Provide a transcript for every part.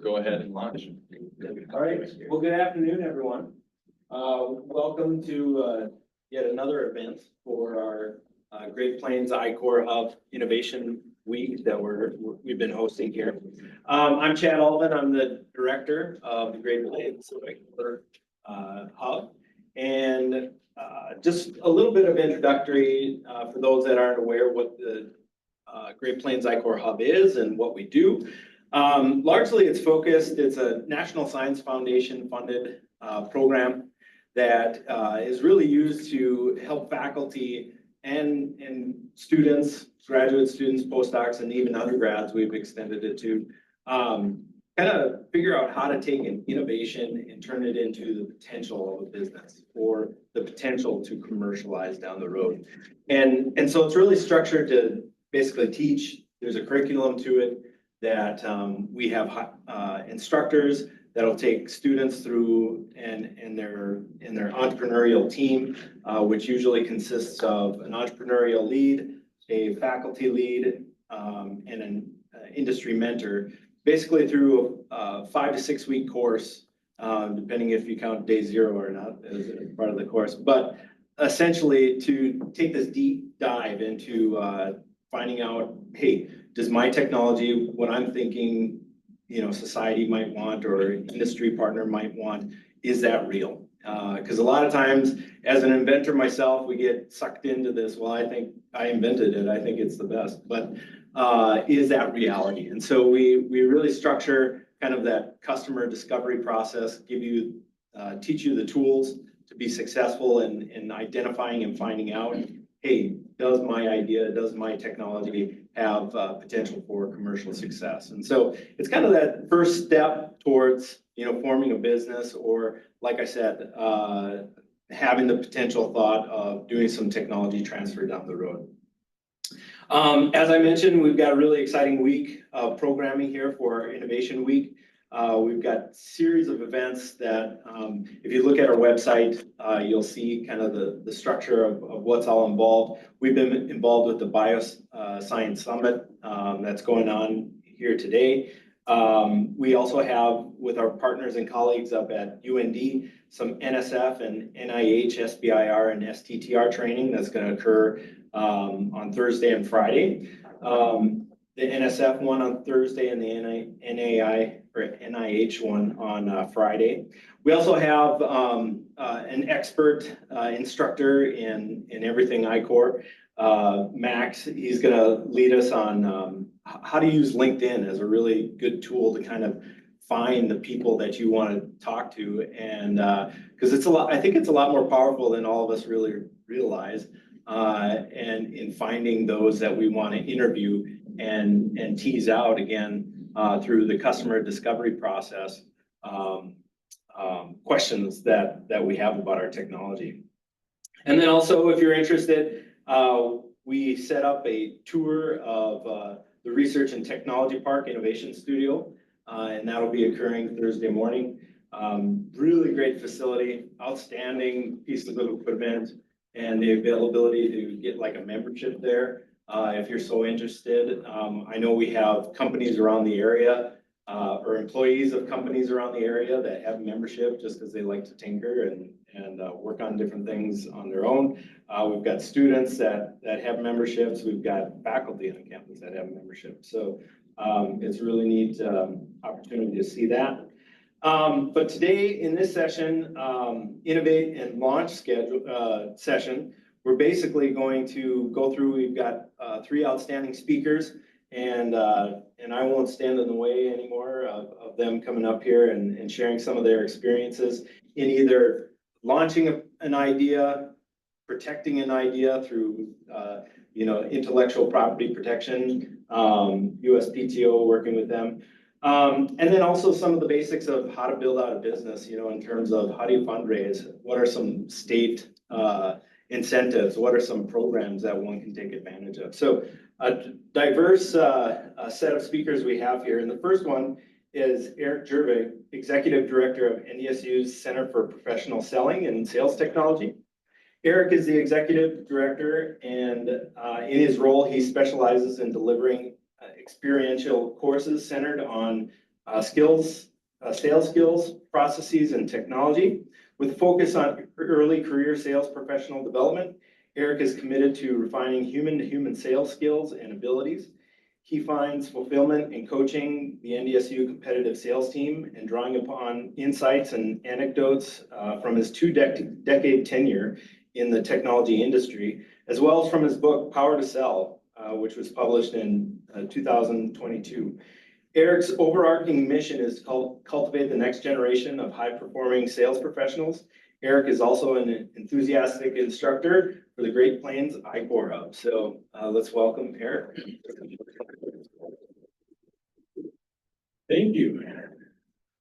Go ahead and launch. All right. Well, good afternoon, everyone. Welcome to yet another event for our Great Plains I-Core Hub Innovation Week that we've been hosting here. I'm Chad Alvin. I'm the director of the Great Plains I-Core Hub, and just a little bit of introductory for those that aren't aware what the Great Plains I-Core Hub is and what we do. Largely it's focused, it's a National Science Foundation funded program that is really used to help faculty and students, graduate students, postdocs, and even undergrads, we've extended it to, kind of figure out how to take an innovation and turn it into the potential of a business or the potential to commercialize down the road. And so it's really structured to basically teach. There's a curriculum to it that we have instructors that'll take students through and their entrepreneurial team, which usually consists of an entrepreneurial lead, a faculty lead, and an industry mentor, basically through a 5 to 6 week course, depending if you count day 0 or not as part of the course. But essentially to take this deep dive into finding out, hey, does my technology, what I'm thinking, society might want or industry partner might want, is that real? Because a lot of times, as an inventor myself, we get sucked into this. Well, I think I invented it. I think it's the best. But is that reality? And so we really structure kind of that customer discovery process, teach you the tools to be successful in identifying and finding out, hey, does my idea, does my technology have potential for commercial success? And so it's kind of that first step towards, forming a business, or like I said, having the potential thought of doing some technology transfer down the road. As I mentioned, we've got a really exciting week of programming here for our Innovation Week. We've got a series of events that, if you look at our website, you'll see kind of the structure of what's all involved. We've been involved with the Bioscience Summit that's going on here today. We also have, with our partners and colleagues up at UND, some NSF and NIH, SBIR, and STTR training that's going to occur on Thursday and Friday. The NSF one on Thursday and the NIH one on Friday. We also have an expert instructor in everything I-Core, Max. He's going to lead us on how to use LinkedIn as a really good tool to kind of find the people that you want to talk to, and because I think it's a lot more powerful than all of us really realize, and in finding those that we want to interview and tease out again through the customer discovery process, questions that we have about our technology. And then also, if you're interested, we set up a tour of the Research and Technology Park Innovation Studio, and that'll be occurring Thursday morning. Really great facility, outstanding pieces of equipment, and the availability to get like a membership there. If you're so interested, I know we have companies around the area or employees of companies around the area that have membership just because they like to tinker and work on different things on their own. We've got students that have memberships. We've got faculty on campus that have memberships. So it's a really neat opportunity to see that. But today in this session, Innovate and Launch session, we're basically going to go through, we've got 3 outstanding speakers, and I won't stand in the way anymore of them coming up here and sharing some of their experiences in either launching an idea, protecting an idea through intellectual property protection, USPTO, working with them, and then also some of the basics of how to build out a business, in terms of how do you fundraise, what are some state incentives, what are some programs that one can take advantage of. So a diverse set of speakers we have here. And the first one is Eric Gjerdevig, Executive Director of NDSU's Center for Professional Selling and Sales Technology. Eric is the Executive Director, and in his role, he specializes in delivering experiential courses centered on sales skills, processes, and technology. With a focus on early career sales professional development, Eric is committed to refining human-to-human sales skills and abilities. He finds fulfillment in coaching the NDSU competitive sales team and drawing upon insights and anecdotes from his two-decade tenure in the technology industry, as well as from his book, Power to Sell, which was published in 2022. Eric's overarching mission is to cultivate the next generation of high-performing sales professionals. Eric is also an enthusiastic instructor for the Great Plains I-Core Hub. So let's welcome Eric. Thank you.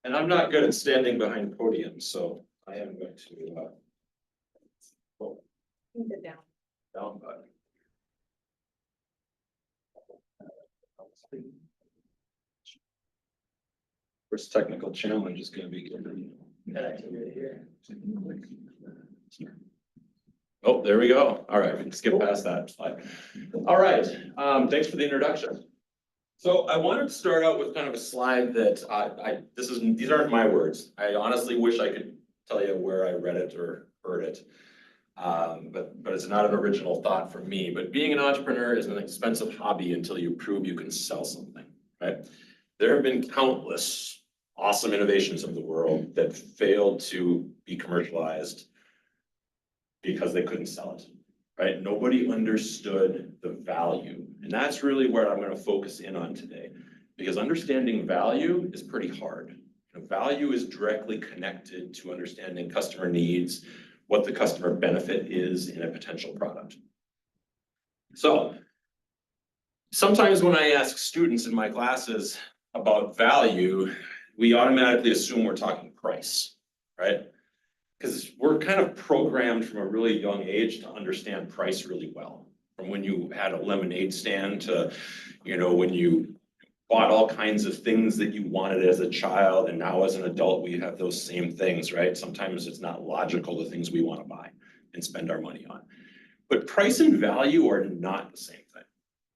And I'm not good at standing behind podiums, so I am going to Sit down. down button. First technical challenge is going to be Connectivity here. Oh, there we go. All right, we can skip past that slide. All right, thanks for the introduction. So I wanted to start out with kind of a slide that these aren't my words. I honestly wish I could tell you where I read it or heard it. But it's not an original thought from me. But being an entrepreneur is an expensive hobby until you prove you can sell something, right? There have been countless awesome innovations of the world that failed to be commercialized because they couldn't sell it, right? Nobody understood the value. And that's really where I'm going to focus in on today, because understanding value is pretty hard. Value is directly connected to understanding customer needs, what the customer benefit is in a potential product. So sometimes when I ask students in my classes about value, we automatically assume we're talking price, right? Because we're kind of programmed from a really young age to understand price really well. From when you had a lemonade stand to, when you bought all kinds of things that you wanted as a child, and now as an adult, we have those same things, right? Sometimes it's not logical, the things we want to buy and spend our money on. But price and value are not the same thing,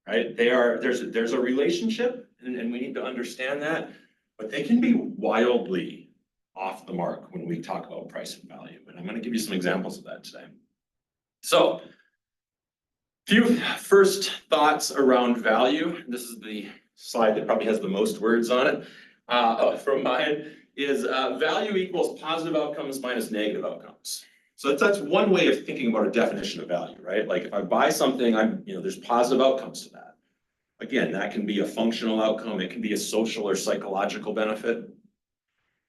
right? There's a relationship, and we need to understand that, but they can be wildly off the mark when we talk about price and value. And I'm going to give you some examples of that today. So, few first thoughts around value. This is the slide that probably has the most words on it from mine, is value equals positive outcomes minus negative outcomes. So that's one way of thinking about a definition of value, right? Like if I buy something, there's positive outcomes to that. Again, that can be a functional outcome. It can be a social or psychological benefit.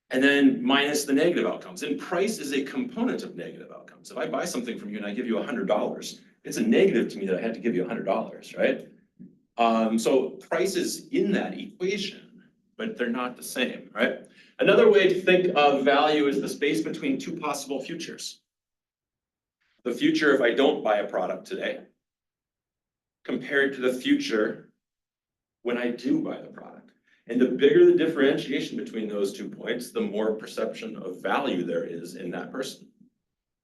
And then minus the negative outcomes. And price is a component of negative outcomes. If I buy something from you and I give you $100, it's a negative to me that I had to give you $100, right? So price is in that equation, but they're not the same, right? Another way to think of value is the space between two possible futures. The future if I don't buy a product today, compared to the future when I do buy the product. And the bigger the differentiation between those 2 points, the more perception of value there is in that person,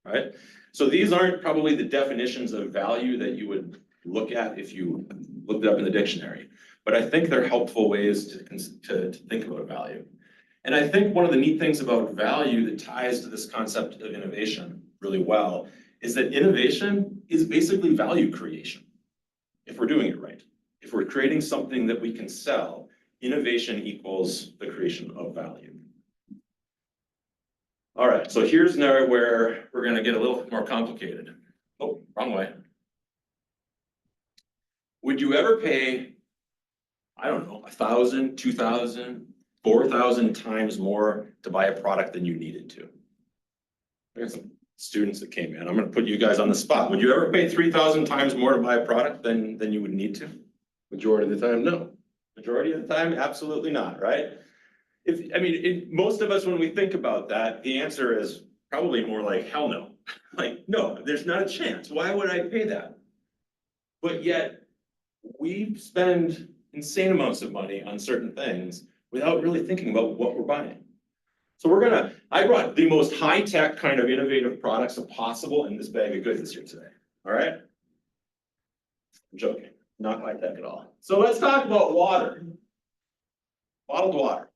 right? So these aren't probably the definitions of value that you would look at if you looked it up in the dictionary, but I think they're helpful ways to think about value. And I think one of the neat things about value that ties to this concept of innovation really well is that innovation is basically value creation, if we're doing it right. If we're creating something that we can sell, innovation equals the creation of value. All right, so here's now where we're going to get a little more complicated. Oh, wrong way. Would you ever pay, I don't know, 1,000, 2,000, 4,000 times more to buy a product than you needed to? There's some students that came in. I'm going to put you guys on the spot. Would you ever pay 3,000 times more to buy a product than you would need to? Majority of the time, no. Majority of the time, absolutely not, right? Most of us, when we think about that, the answer is probably more like, hell no. Like, no, there's not a chance. Why would I pay that? But yet, we spend insane amounts of money on certain things without really thinking about what we're buying. So I brought the most high-tech kind of innovative products possible in this bag of goods here today, all right? I'm joking, not high-tech at all. So let's talk about water, bottled water.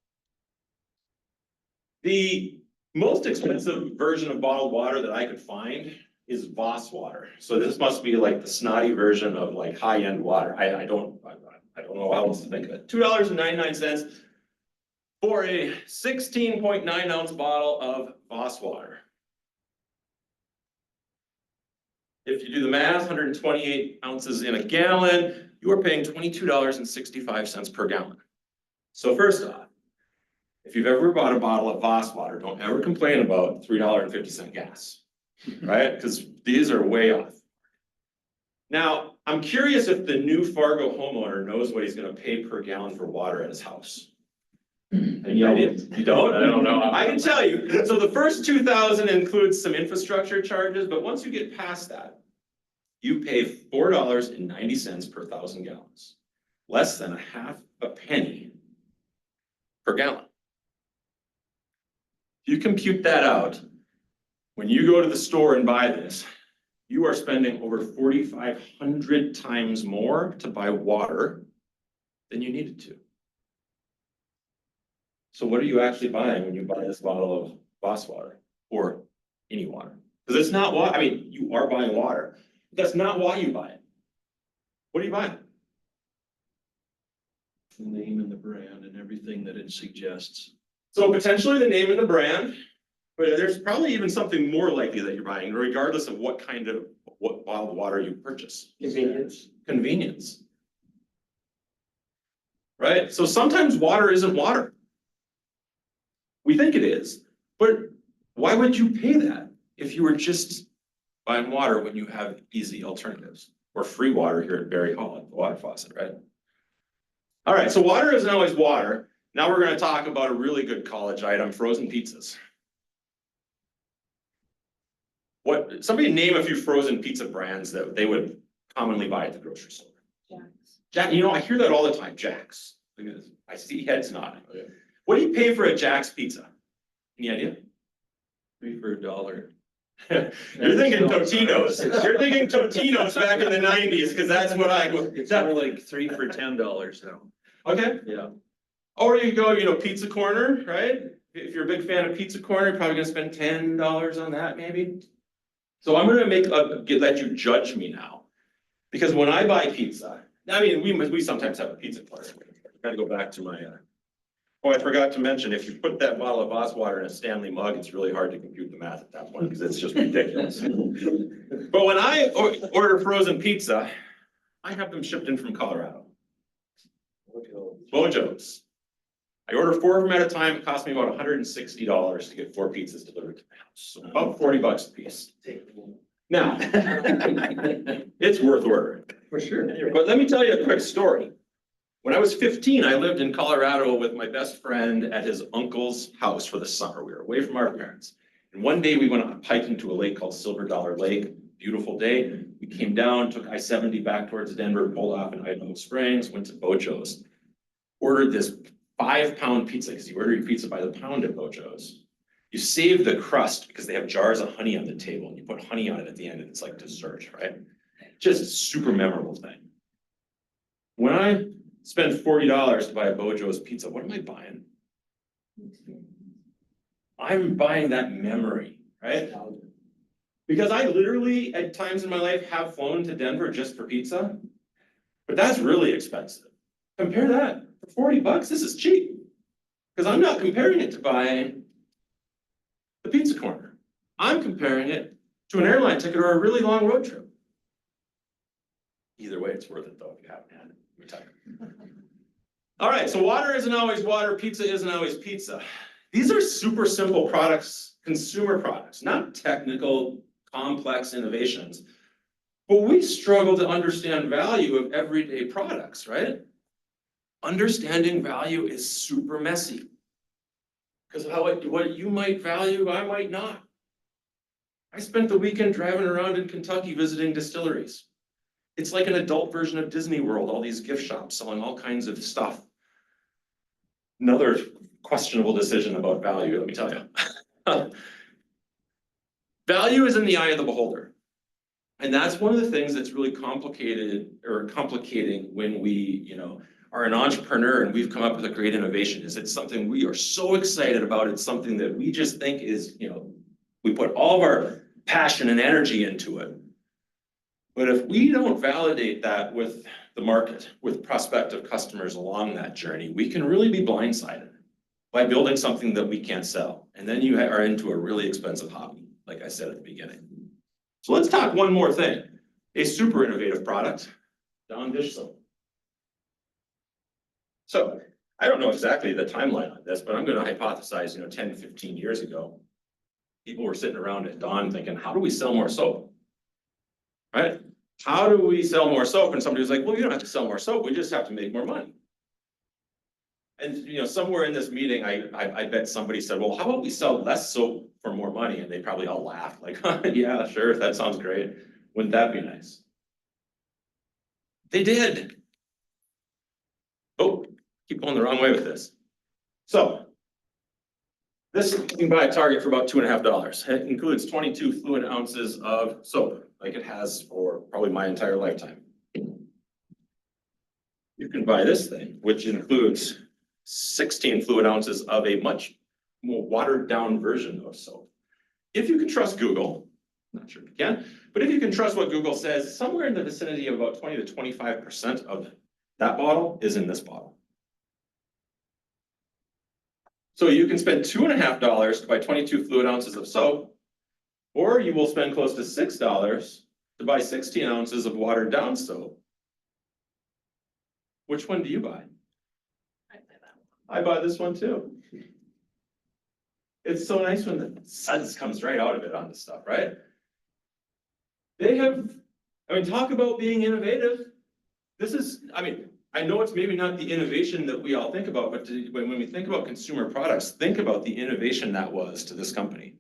The most expensive version of bottled water that I could find is Voss water. So this must be like the snotty version of like high-end water. I don't know how else to think of it. $2.99 for a 16.9 ounce bottle of Voss water. If you do the math, 128 ounces in a gallon, you are paying $22.65 per gallon. So first off, if you've ever bought a bottle of Voss water, don't ever complain about $3.50 gas, right? Because these are way off. Now, I'm curious if the new Fargo homeowner knows what he's gonna pay per gallon for water at his house. Any idea? You don't? I don't know. I can tell you. So the first 2,000 includes some infrastructure charges, but once you get past that, you pay $4.90 per 1,000 gallons, less than a half a penny per gallon. If you compute that out, when you go to the store and buy this, you are spending over 4,500 times more to buy water than you needed to. So what are you actually buying when you buy this bottle of Voss water or any water? Because it's not why, I mean, you are buying water. But that's not why you buy it. What are you buying? The name and the brand and everything that it suggests. So potentially the name and the brand, but there's probably even something more likely that you're buying, regardless of what bottled water you purchase. Convenience. Convenience. Right? So sometimes water isn't water. We think it is, but why would you pay that if you were just buying water when you have easy alternatives or free water here at Berry Hall at the water faucet, right? All right, so water isn't always water. Now we're going to talk about a really good college item, frozen pizzas. Somebody name a few frozen pizza brands that they would commonly buy at the grocery store. Jack, you know, I hear that all the time, Jack's. I see heads nodding. Okay. What do you pay for a Jack's pizza? Any idea? 3 for $1. You're thinking Totino's. You're thinking Totino's back in the 90s, because that's what I go. It's more like 3 for $10 now. Okay. Yeah. Or you go, you know, Pizza Corner, right? If you're a big fan of Pizza Corner, you're probably gonna spend $10 on that, maybe. So I'm gonna let you judge me now, because when I buy pizza, I mean, we sometimes have a pizza corner. Gotta go back to my. Oh, I forgot to mention, if you put that bottle of Voss water in a Stanley mug, it's really hard to compute the math at that point, because it's just ridiculous. But when I order frozen pizza, I have them shipped in from Colorado. Bojo's. I order 4 of them at a time. It costs me about $160 to get 4 pizzas delivered to my house. So about $40 a piece. Now, it's worth ordering. For sure. But let me tell you a quick story. When I was 15, I lived in Colorado with my best friend at his uncle's house for the summer. We were away from our parents. And one day we went on hiking to a lake called Silver Dollar Lake. Beautiful day. We came down, took I-70 back towards Denver, pulled off in Idaho Springs, went to Bojo's. Ordered this 5-pound pizza, because you order your pizza by the pound at Bojo's. You save the crust because they have jars of honey on the table, and you put honey on it at the end, and it's like dessert, right? Just a super memorable thing. When I spend $40 to buy a Bojo's pizza, what am I buying? I'm buying that memory, right? Because I literally, at times in my life, have flown to Denver just for pizza, but that's really expensive. Compare that, for $40, this is cheap. Because I'm not comparing it to buying the pizza corner. I'm comparing it to an airline ticket or a really long road trip. Either way, it's worth it though, if you haven't had it. You're tired. All right, so water isn't always water, pizza isn't always pizza. These are super simple products, consumer products, not technical, complex innovations. But we struggle to understand value of everyday products, right? Understanding value is super messy. Because what you might value, I might not. I spent the weekend driving around in Kentucky visiting distilleries. It's like an adult version of Disney World, all these gift shops selling all kinds of stuff. Another questionable decision about value, let me tell you. Value is in the eye of the beholder. And that's one of the things that's really complicated or complicating when we, are an entrepreneur and we've come up with a great innovation? Is it something we are so excited about? It's something that we just think is, we put all of our passion and energy into it. But if we don't validate that with the market, with prospective customers along that journey, we can really be blindsided by building something that we can't sell. And then you are into a really expensive hobby, like I said at the beginning. So let's talk one more thing. A super innovative product, Dawn dish soap. So I don't know exactly the timeline on this, but I'm going to hypothesize, 10, 15 years ago, people were sitting around at Dawn thinking, how do we sell more soap? Right? How do we sell more soap? And somebody was like, well, you don't have to sell more soap. We just have to make more money. And somewhere in this meeting, I bet somebody said, well, how about we sell less soap for more money? And they probably all laughed like, yeah, sure, that sounds great. Wouldn't that be nice? They did. Oh, keep going the wrong way with this. So this you can buy at Target for about $2.50. It includes 22 fluid ounces of soap, like it has for probably my entire lifetime. You can buy this thing, which includes 16 fluid ounces of a much more watered down version of soap. If you can trust Google, I'm not sure if you can, but if you can trust what Google says, somewhere in the vicinity of about 20 to 25% of that bottle is in this bottle. So you can spend $2.50 to buy 22 fluid ounces of soap, or you will spend close to $6 to buy 16 ounces of watered down soap. Which one do you buy? I buy this one too. It's so nice when the sun comes right out of it on this stuff, right? Talk about being innovative. This is, I know it's maybe not the innovation that we all think about, but when we think about consumer products, think about the innovation that was to this company.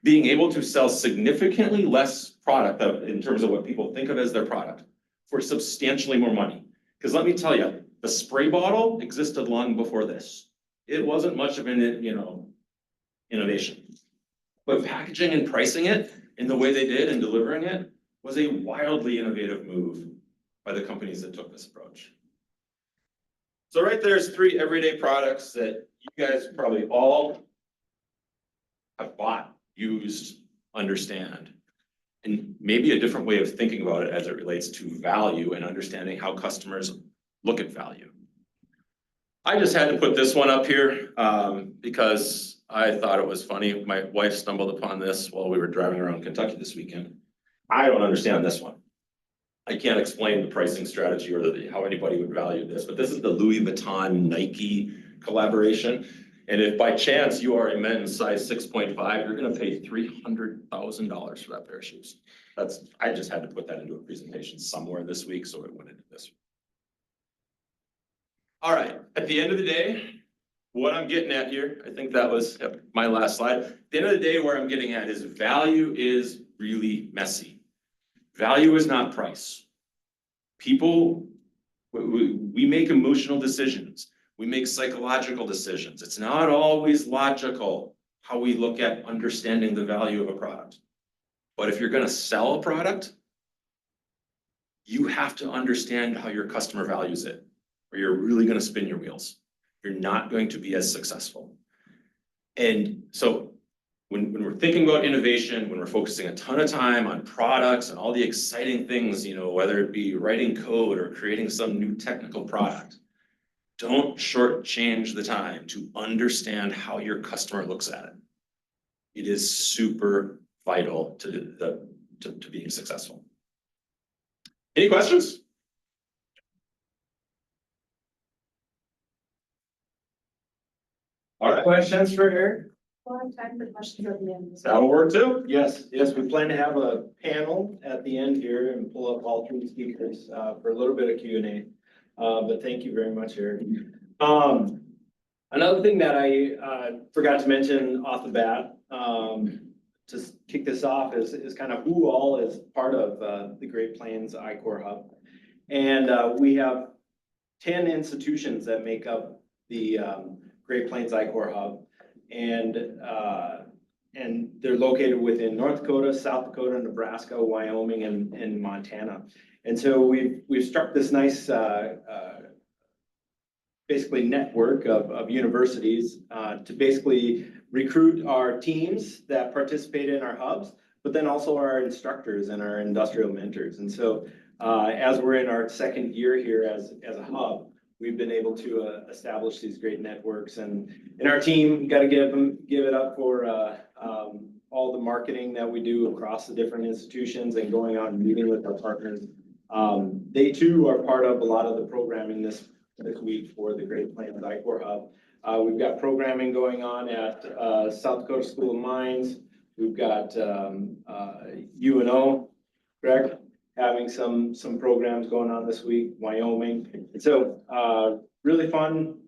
Being able to sell significantly less product in terms of what people think of as their product for substantially more money. Because let me tell you, the spray bottle existed long before this. It wasn't much of an, innovation. But packaging and pricing it in the way they did and delivering it was a wildly innovative move by the companies that took this approach. So right there's 3 everyday products that you guys probably all have bought, used, understand, and maybe a different way of thinking about it as it relates to value and understanding how customers look at value. I just had to put this one up here because I thought it was funny. My wife stumbled upon this while we were driving around Kentucky this weekend. I don't understand this one. I can't explain the pricing strategy or how anybody would value this, but this is the Louis Vuitton Nike collaboration. And if by chance you are a men's size 6.5, you're going to pay $300,000 for that pair of shoes. I just had to put that into a presentation somewhere this week, so it went into this. All right, at the end of the day, what I'm getting at here, I think that was my last slide. At the end of the day, where I'm getting at is value is really messy. Value is not price. People, we make emotional decisions. We make psychological decisions. It's not always logical how we look at understanding the value of a product. But if you're going to sell a product, you have to understand how your customer values it, or you're really going to spin your wheels. You're not going to be as successful. And so when we're thinking about innovation, when we're focusing a ton of time on products and all the exciting things, whether it be writing code or creating some new technical product, don't shortchange the time to understand how your customer looks at it. It is super vital to being successful. Any questions? All right. Questions for Eric? We'll have time for questions at the end. That'll work too. Yes, we plan to have a panel at the end here and pull up all 3 speakers for a little bit of Q&A. But thank you very much, Eric. Another thing that I forgot to mention off the bat, to kick this off is kind of who all is part of the Great Plains I-Core Hub. And we have 10 institutions that make up the Great Plains I-Core Hub. And they're located within North Dakota, South Dakota, Nebraska, Wyoming, and Montana. And so we've struck this nice basically network of universities to basically recruit our teams that participate in our hubs, but then also our instructors and our industrial mentors. And so as we're in our second year here as a hub, we've been able to establish these great networks, and our team, got to give it up for all the marketing that we do across the different institutions and going out and meeting with our partners. They too are part of a lot of the programming this week for the Great Plains I-Corps Hub. We've got programming going on at South Dakota School of Mines. We've got UNO, correct? Having some programs going on this week, Wyoming. And so really fun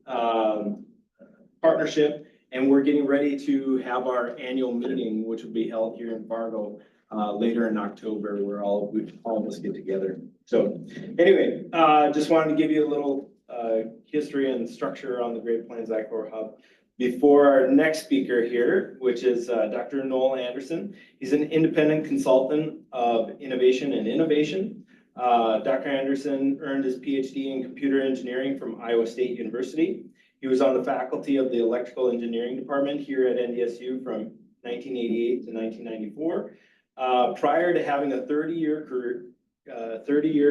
partnership, and we're getting ready to have our annual meeting, which will be held here in Fargo later in October, where we all of us get together. So anyway, just wanted to give you a little history and structure on the Great Plains I-Corps Hub. Before our next speaker here, which is Dr. Noel Anderson. He's an independent consultant of innovation and innovation. Dr. Anderson earned his PhD in computer engineering from Iowa State University. He was on the faculty of the electrical engineering department here at NDSU from 1988 to 1994. Prior to having a 30-year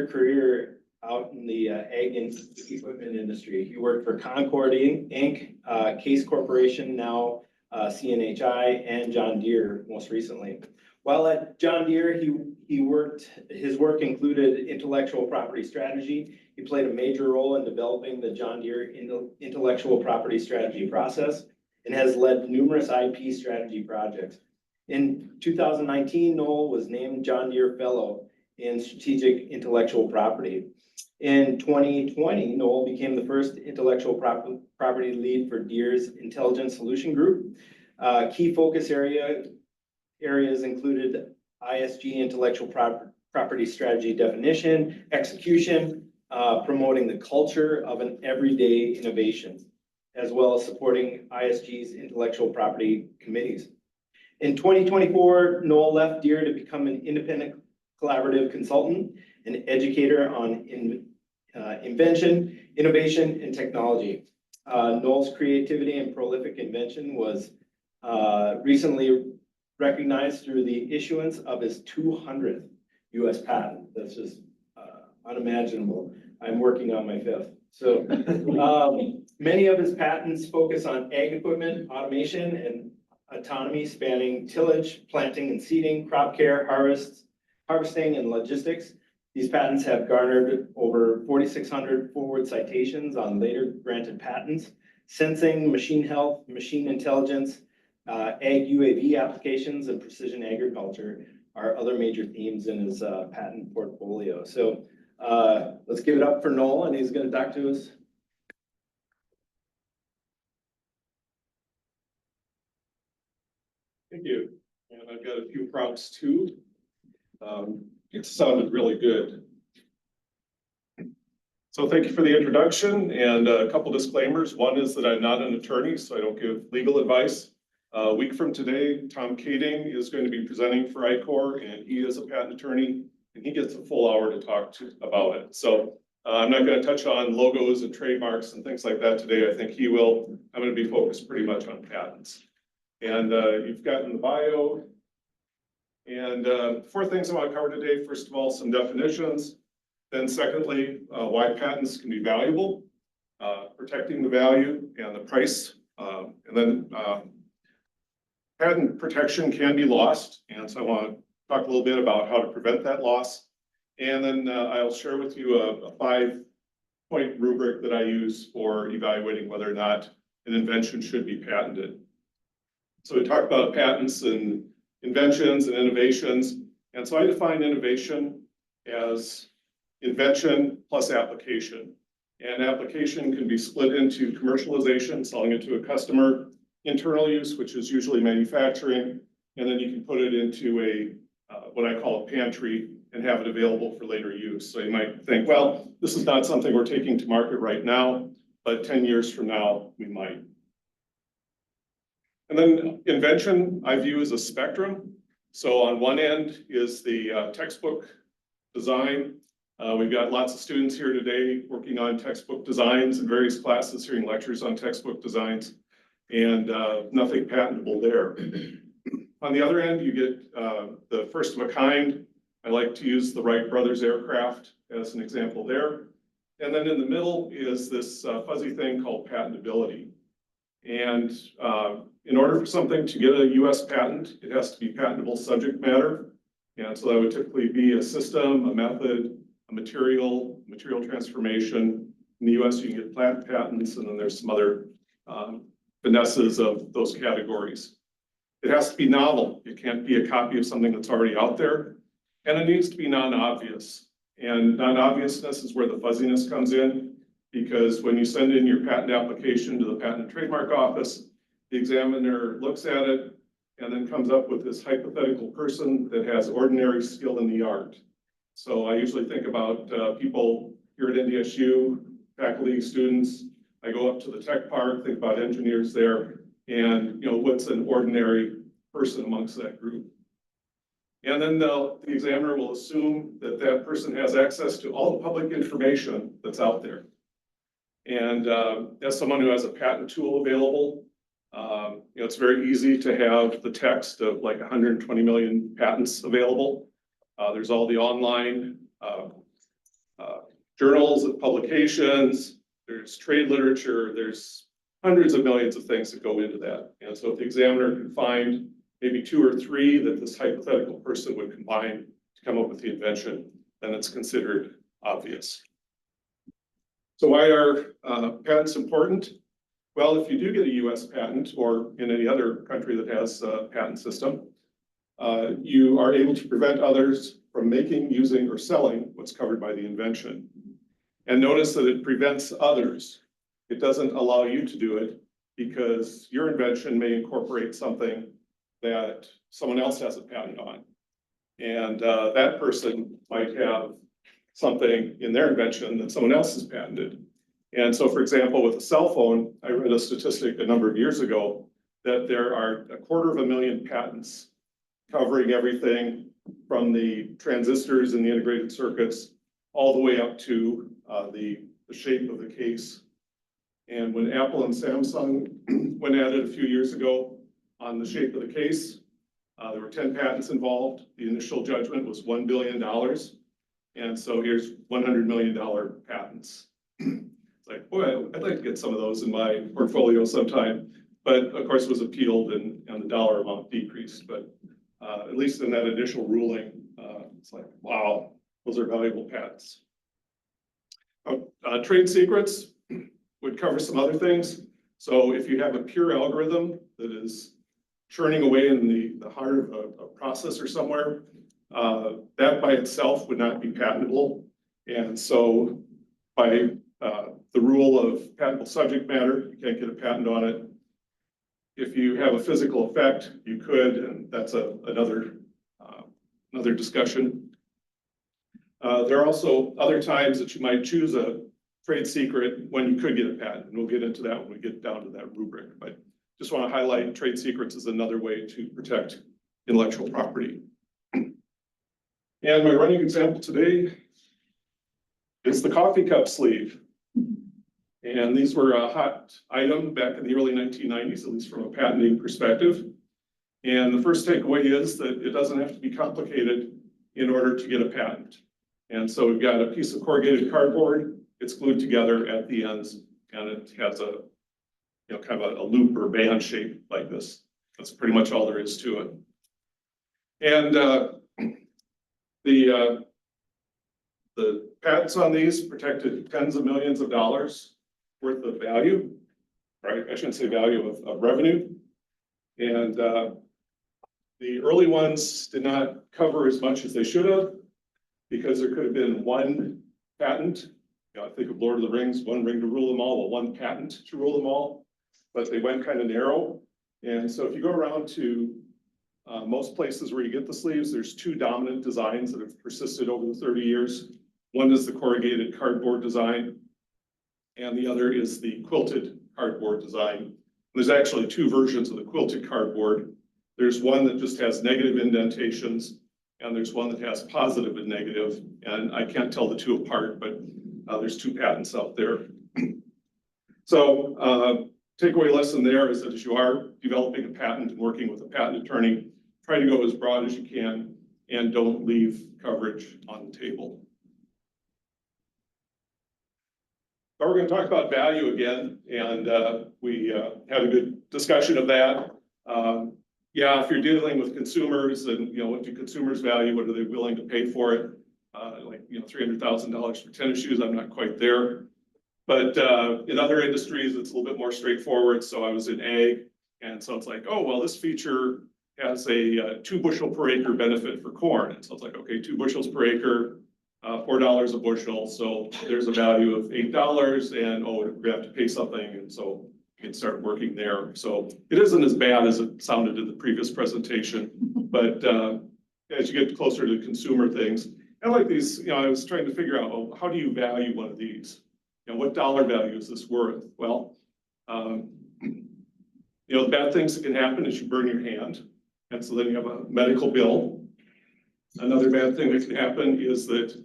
career out in the ag and equipment industry. He worked for Concord Inc., Case Corporation, now CNHI, and John Deere most recently. While at John Deere, his work included intellectual property strategy. He played a major role in developing the John Deere intellectual property strategy process and has led numerous IP strategy projects. In 2019, Noel was named John Deere Fellow in Strategic Intellectual Property. In 2020, Noel became the first intellectual property lead for Deere's Intelligent Solution Group. Key focus areas included ISG intellectual property strategy definition, execution, promoting the culture of an everyday innovation, as well as supporting ISG's intellectual property committees. In 2024, Noel left Deere to become an independent collaborative consultant and educator on invention, innovation, and technology. Noel's creativity and prolific invention was recently recognized through the issuance of his 200th U.S. patent. That's just unimaginable. I'm working on my 5th. So many of his patents focus on ag equipment, automation, and autonomy, spanning tillage, planting and seeding, crop care, harvesting, and logistics. These patents have garnered over 4,600 forward citations on later granted patents. Sensing, machine health, machine intelligence, ag UAV applications, and precision agriculture are other major themes in his patent portfolio. So let's give it up for Noel, and he's going to talk to us. Thank you. And I've got a few prompts too. It sounded really good. So thank you for the introduction and a couple disclaimers. One is that I'm not an attorney, so I don't give legal advice. A week from today, Tom Kading is going to be presenting for I-Corps, and he is a patent attorney, and he gets a full hour to talk about it. So I'm not going to touch on logos and trademarks and things like that today. I think he will. I'm going to be focused pretty much on patents. And you've gotten the bio. And 4 things I want to cover today. First of all, some definitions. Then secondly, why patents can be valuable, protecting the value and the price. And then patent protection can be lost. And so I want to talk a little bit about how to prevent that loss. And then I'll share with you a 5-point rubric that I use for evaluating whether or not an invention should be patented. So we talk about patents and inventions and innovations. And so I define innovation as invention plus application. And application can be split into commercialization, selling it to a customer, internal use, which is usually manufacturing, and then you can put it into a what I call a pantry and have it available for later use. So you might think, well, this is not something we're taking to market right now, but 10 years from now, we might. And then invention, I view as a spectrum. So on one end is the textbook design, We've got lots of students here today working on textbook designs in various classes, hearing lectures on textbook designs, and nothing patentable there. On the other end, you get the first of a kind. I like to use the Wright brothers aircraft as an example there. And then in the middle is this fuzzy thing called patentability. And in order for something to get a US patent, it has to be patentable subject matter. And so that would typically be a system, a method, a material transformation. In the US, you can get plant patents, and then there's some other finesses of those categories. It has to be novel. It can't be a copy of something that's already out there. And it needs to be non-obvious. And non-obviousness is where the fuzziness comes in, because when you send in your patent application to the Patent and Trademark Office, the examiner looks at it and then comes up with this hypothetical person that has ordinary skill in the art. So I usually think about people here at NDSU, faculty, students. I go up to the tech park, think about engineers there, and what's an ordinary person amongst that group. And then the examiner will assume that that person has access to all the public information that's out there. And as someone who has a patent tool available, it's very easy to have the text of like 120 million patents available. There's all the online journals and publications, there's trade literature, there's hundreds of millions of things that go into that. And so if the examiner can find maybe 2 or 3 that this hypothetical person would combine to come up with the invention, then it's considered obvious. So why are patents important? Well, if you do get a US patent, or in any other country that has a patent system, you are able to prevent others from making, using, or selling what's covered by the invention. And notice that it prevents others. It doesn't allow you to do it because your invention may incorporate something that someone else has a patent on. And that person might have something in their invention that someone else has patented. And so, for example, with a cell phone, I read a statistic a number of years ago that there are 250,000 patents covering everything from the transistors and the integrated circuits all the way up to the shape of the case. And when Apple and Samsung went at it a few years ago on the shape of the case, there were 10 patents involved. The initial judgment was $1 billion. And so here's $100 million patents. It's like, boy, I'd like to get some of those in my portfolio sometime. But of course it was appealed and the dollar amount decreased. But at least in that initial ruling, it's like, wow, those are valuable patents. Trade secrets would cover some other things. So if you have a pure algorithm that is churning away in the heart of a processor somewhere, that by itself would not be patentable. And so by the rule of patentable subject matter, you can't get a patent on it. If you have a physical effect, you could, and that's another discussion. There are also other times that you might choose a trade secret when you could get a patent, and we'll get into that when we get down to that rubric. But just want to highlight trade secrets as another way to protect intellectual property. And my running example today is the coffee cup sleeve. And these were a hot item back in the early 1990s, at least from a patenting perspective. And the first takeaway is that it doesn't have to be complicated in order to get a patent. And so we've got a piece of corrugated cardboard, it's glued together at the ends, and it has a kind of a loop or band shape like this. That's pretty much all there is to it. And the patents on these protected tens of millions of dollars worth of value, right? I shouldn't say value of revenue. And the early ones did not cover as much as they should have, because there could have been one patent. I think of Lord of the Rings, one ring to rule them all, well, one patent to rule them all, but they went kind of narrow. And so if you go around to most places where you get the sleeves, there's 2 dominant designs that have persisted over the 30 years. One is the corrugated cardboard design, and the other is the quilted cardboard design. There's actually 2 versions of the quilted cardboard. There's one that just has negative indentations, and there's one that has positive and negative, and I can't tell the two apart, but there's two patents out there. So takeaway lesson there is that as you are developing a patent and working with a patent attorney, try to go as broad as you can and don't leave coverage on the table. But we're going to talk about value again, and we had a good discussion of that. Yeah, if you're dealing with consumers and, what do consumers value? What are they willing to pay for it? Like, $300,000 for tennis shoes, I'm not quite there. But in other industries, it's a little bit more straightforward. So I was in ag, and so it's like, oh, well, this feature has a 2 bushel per acre benefit for corn. And so it's like, okay, 2 bushels per acre, $4 a bushel. So there's a value of $8, and oh, we have to pay something. And so you can start working there. So it isn't as bad as it sounded in the previous presentation, but as you get closer to consumer things, and like these, I was trying to figure out, well, how do you value one of these? What dollar value is this worth? Well, the bad things that can happen is you burn your hand, and so then you have a medical bill. Another bad thing that can happen is that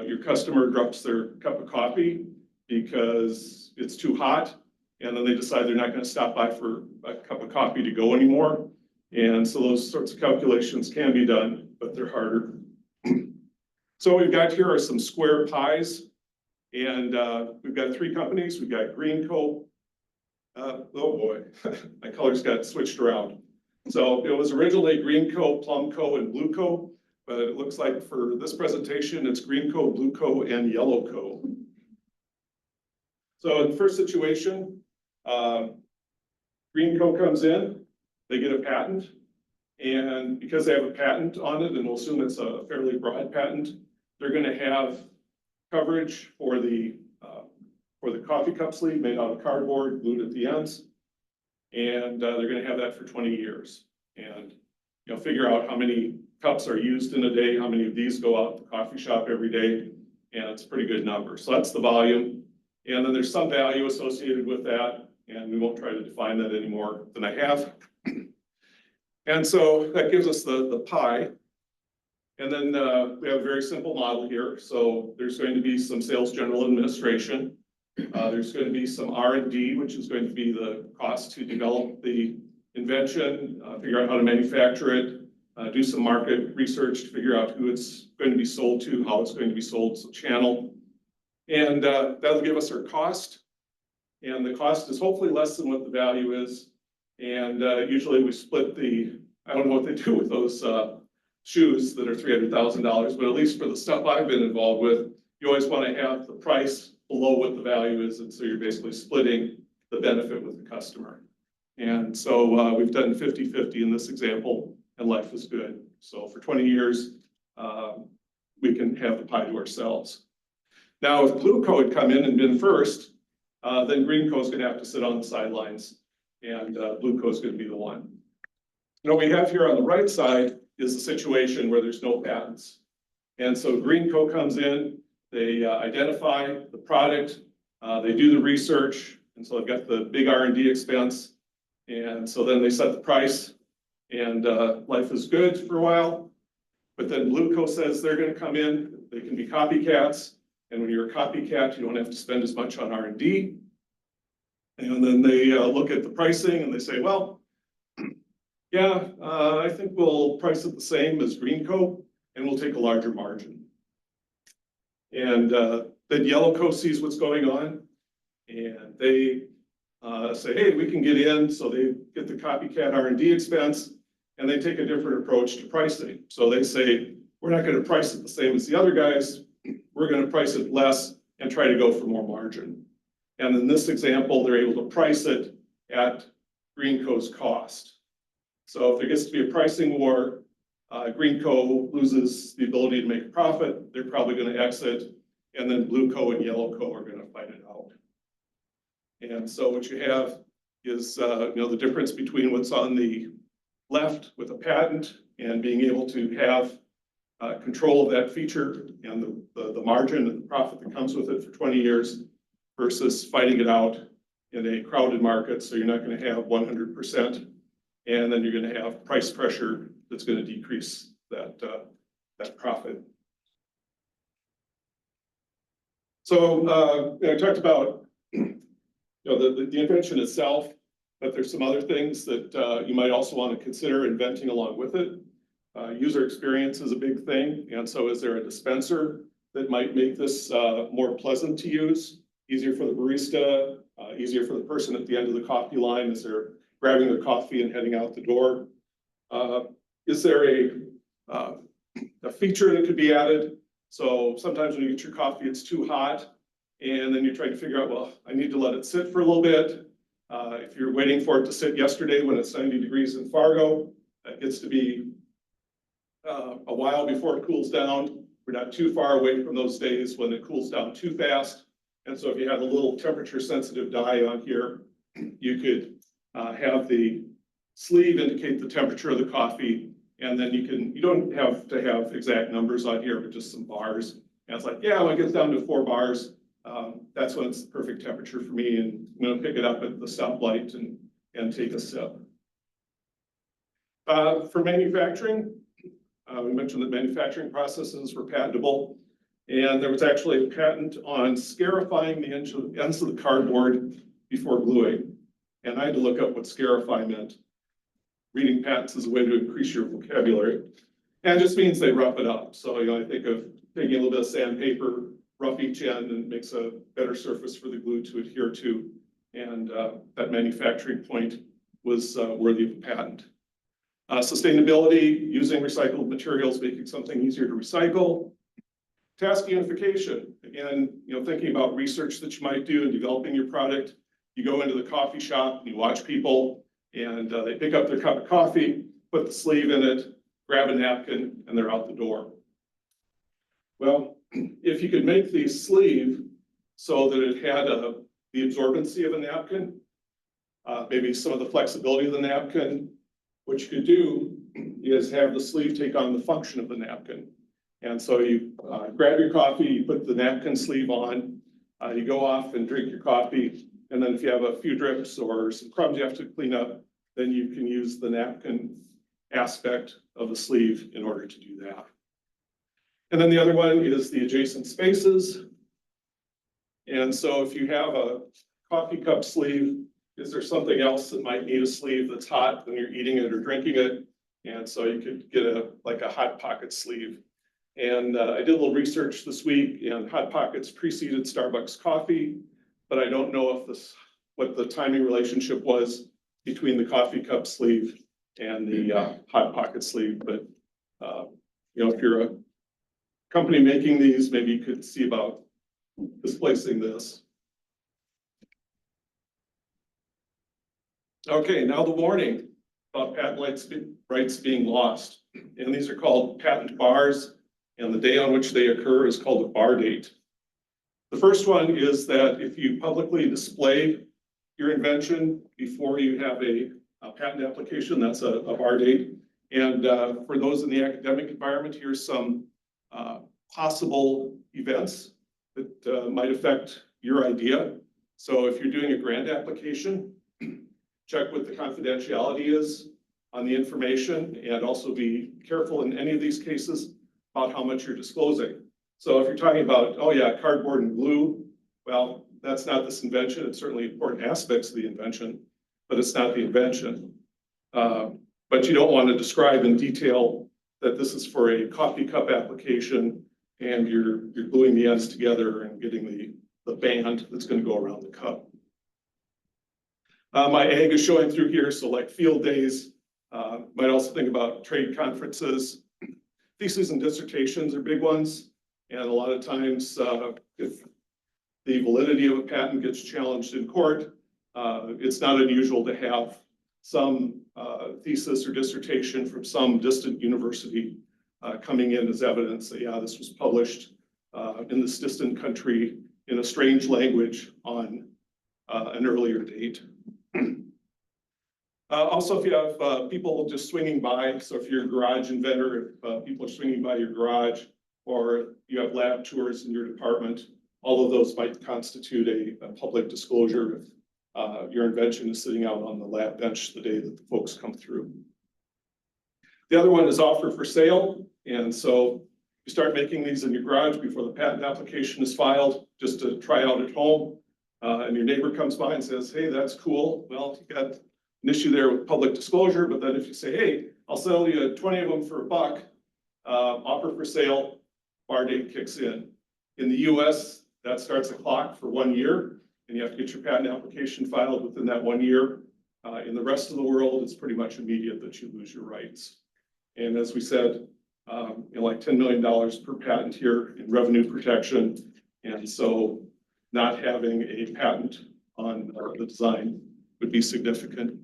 your customer drops their cup of coffee because it's too hot, and then they decide they're not going to stop by for a cup of coffee to go anymore. And so those sorts of calculations can be done, but they're harder. So what we've got here are some square pies, and we've got 3 companies. We've got Greenco. Oh boy, my colors got switched around. So it was originally Greenco, Plumco, and Blueco, but it looks like for this presentation, it's Greenco, Blueco, and Yellowco. So in the first situation, Greenco comes in, they get a patent, and because they have a patent on it, and we'll assume it's a fairly broad patent, they're going to have coverage for the coffee cup sleeve made out of cardboard, glued at the ends, and they're going to have that for 20 years. And figure out how many cups are used in a day, how many of these go out to the coffee shop every day, and it's a pretty good number. So that's the volume, and then there's some value associated with that, and we won't try to define that any more than I have. And so that gives us the pie. And then we have a very simple model here. So there's going to be some sales general administration. There's going to be some R&D, which is going to be the cost to develop the invention, figure out how to manufacture it, do some market research to figure out who it's going to be sold to, how it's going to be sold to the channel. And that'll give us our cost. And the cost is hopefully less than what the value is. And usually we split I don't know what they do with those shoes that are $300,000, but at least for the stuff I've been involved with, you always want to have the price below what the value is. And so you're basically splitting the benefit with the customer. And so we've done 50-50 in this example, and life is good. So for 20 years, we can have the pie to ourselves. Now, if Blueco had come in and been first, then Greenco is going to have to sit on the sidelines, and Blueco is going to be the one. What we have here on the right side is the situation where there's no patents. And so Greenco comes in, they identify the product, they do the research, and so they've got the big R&D expense, and so then they set the price, and life is good for a while. But then Blueco says they're going to come in, they can be copycats, and when you're a copycat, you don't have to spend as much on R&D. And then they look at the pricing and they say, well, yeah, I think we'll price it the same as Greenco, and we'll take a larger margin. And then Yellowco sees what's going on, and they say, hey, we can get in. So they get the copycat R&D expense, and they take a different approach to pricing. So they say, we're not going to price it the same as the other guys. We're going to price it less and try to go for more margin. And in this example, they're able to price it at Greenco's cost. So if there gets to be a pricing war, Greenco loses the ability to make a profit. They're probably going to exit, and then Blueco and Yellowco are going to fight it out. And so what you have is the difference between what's on the left with a patent and being able to have control of that feature and the margin and the profit that comes with it for 20 years versus fighting it out in a crowded market. So you're not going to have 100%, and then you're going to have price pressure that's going to decrease that that profit. So, I talked about, the invention itself, but there's some other things that, you might also want to consider inventing along with it. User experience is a big thing, and so is there a dispenser that might make this, more pleasant to use, easier for the barista, easier for the person at the end of the coffee line as they're grabbing their coffee and heading out the door? Is there a feature that could be added? So sometimes when you get your coffee, it's too hot, and then you're trying to figure out, well, I need to let it sit for a little bit. If you're waiting for it to sit yesterday when it's 90 degrees in Fargo, that gets to be a while before it cools down. We're not too far away from those days when it cools down too fast. And so if you have a little temperature sensitive die on here, you could have the sleeve indicate the temperature of the coffee. And then you don't have to have exact numbers on here, but just some bars. And it's like, yeah, when it gets down to 4 bars, that's when it's the perfect temperature for me. And I'm gonna pick it up at the stoplight and take a sip. For manufacturing, we mentioned that manufacturing processes were patentable. And there was actually a patent on scarifying the ends of the cardboard before gluing. And I had to look up what scarify meant. Reading patents is a way to increase your vocabulary. And it just means they rough it up. So, I think of taking a little bit of sandpaper, rough each end, and it makes a better surface for the glue to adhere to. And that manufacturing point was worthy of a patent. Sustainability, using recycled materials, making something easier to recycle. Task unification, again, thinking about research that you might do in developing your product. You go into the coffee shop and you watch people, and they pick up their cup of coffee, put the sleeve in it, grab a napkin, and they're out the door. Well, if you could make the sleeve so that it had the absorbency of a napkin, maybe some of the flexibility of the napkin, what you could do is have the sleeve take on the function of the napkin. And so you grab your coffee, you put the napkin sleeve on, you go off and drink your coffee. And then if you have a few drips or some crumbs you have to clean up, then you can use the napkin aspect of the sleeve in order to do that. And then the other one is the adjacent spaces. And so if you have a coffee cup sleeve, is there something else that might need a sleeve that's hot when you're eating it or drinking it? And so you could get like a hot pocket sleeve. And I did a little research this week, and Hot Pockets preceded Starbucks coffee, but I don't know if what the timing relationship was between the coffee cup sleeve and the Hot Pocket sleeve. But if you're a company making these, maybe you could see about displacing this. Okay, now the warning about patent rights being lost. And these are called patent bars, and the day on which they occur is called a bar date. The first one is that if you publicly display your invention before you have a patent application, that's a bar date. And for those in the academic environment, here's some possible events that might affect your idea. So if you're doing a grant application, check what the confidentiality is on the information, and also be careful in any of these cases about how much you're disclosing. So if you're talking about, oh yeah, cardboard and glue, well, that's not this invention. It's certainly important aspects of the invention, but it's not the invention. But you don't want to describe in detail that this is for a coffee cup application and you're gluing the ends together and getting the band that's going to go around the cup. My egg is showing through here, so like field days, might also think about trade conferences. Theses and dissertations are big ones, and a lot of times if the validity of a patent gets challenged in court, it's not unusual to have some thesis or dissertation from some distant university coming in as evidence that, yeah, this was published in this distant country in a strange language on an earlier date. Also, if you have people just swinging by, so if you're a garage inventor, if people are swinging by your garage, or you have lab tours in your department, all of those might constitute a public disclosure if your invention is sitting out on the lab bench the day that the folks come through. The other one is offer for sale. And so You start making these in your garage before the patent application is filed, just to try out at home. And your neighbor comes by and says, hey, that's cool. Well, you got an issue there with public disclosure, but then if you say, hey, I'll sell you 20 of them for $1, offer for sale, bar date kicks in. In the US, that starts a clock for 1 year, and you have to get your patent application filed within that 1 year. In the rest of the world, it's pretty much immediate that you lose your rights. And as we said, like $10 million per patent here in revenue protection. And so not having a patent on the design would be significant.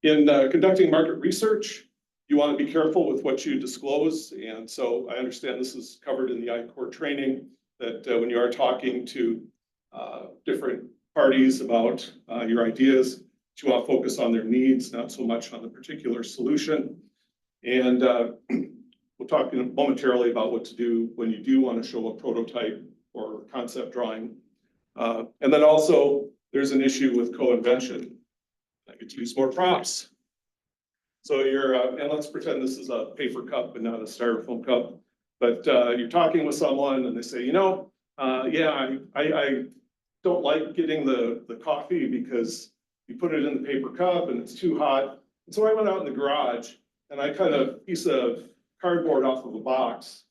In conducting market research, you want to be careful with what you disclose. And so I understand this is covered in the I-Corps training, that when you are talking to different parties about your ideas, you want to focus on their needs, not so much on the particular solution. And we'll talk momentarily about what to do when you do want to show a prototype or concept drawing. And then also, there's an issue with co-invention. I get to use more props. So and let's pretend this is a paper cup and not a styrofoam cup. But you're talking with someone and they say, yeah, I don't like getting the coffee because you put it in the paper cup and it's too hot. And so I went out in the garage and I cut a piece of cardboard off of a box.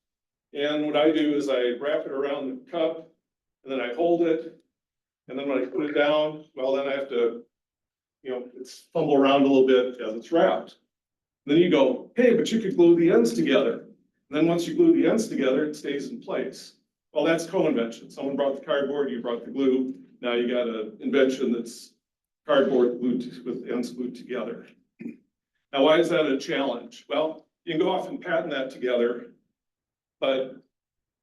And what I do is I wrap it around the cup and then I hold it. And then when I put it down, well, then I have to, it's fumble around a little bit as it's wrapped. Then you go, hey, but you could glue the ends together. And then once you glue the ends together, it stays in place. Well, that's co-invention. Someone brought the cardboard, you brought the glue. Now you got an invention that's cardboard glued with ends glued together. Now, why is that a challenge? Well, you can go off and patent that together, but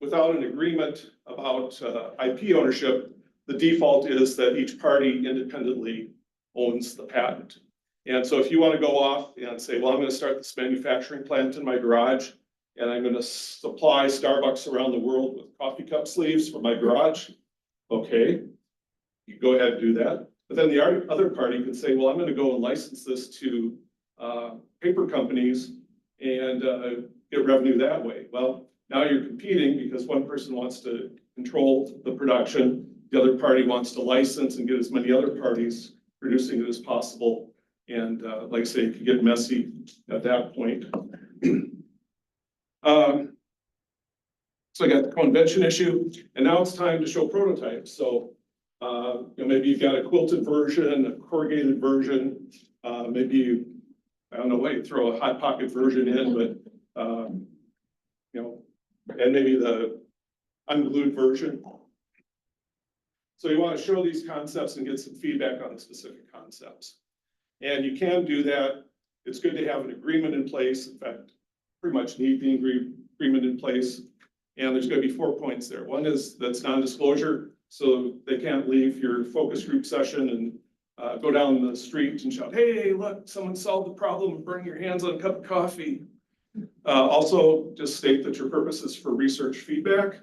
without an agreement about IP ownership, the default is that each party independently owns the patent. And so if you want to go off and say, well, I'm going to start this manufacturing plant in my garage, and I'm going to supply Starbucks around the world with coffee cup sleeves for my garage, okay, you go ahead and do that. But then the other party could say, well, I'm going to go and license this to paper companies and get revenue that way. Well, now you're competing because one person wants to control the production, the other party wants to license and get as many other parties producing it as possible. And like I say, it could get messy at that point. So I got the co-invention issue, and now it's time to show prototypes. So maybe you've got a quilted version, a corrugated version, maybe you, I don't know why you throw a hot pocket version in, but and maybe the unglued version. So you want to show these concepts and get some feedback on the specific concepts. And you can do that. It's good to have an agreement in place. In fact, pretty much need the agreement in place. And there's going to be 4 points there. One is that's non-disclosure. So they can't leave your focus group session and go down the street and shout, hey, look, someone solved the problem and burn your hands on a cup of coffee. Also, just state that your purpose is for research feedback.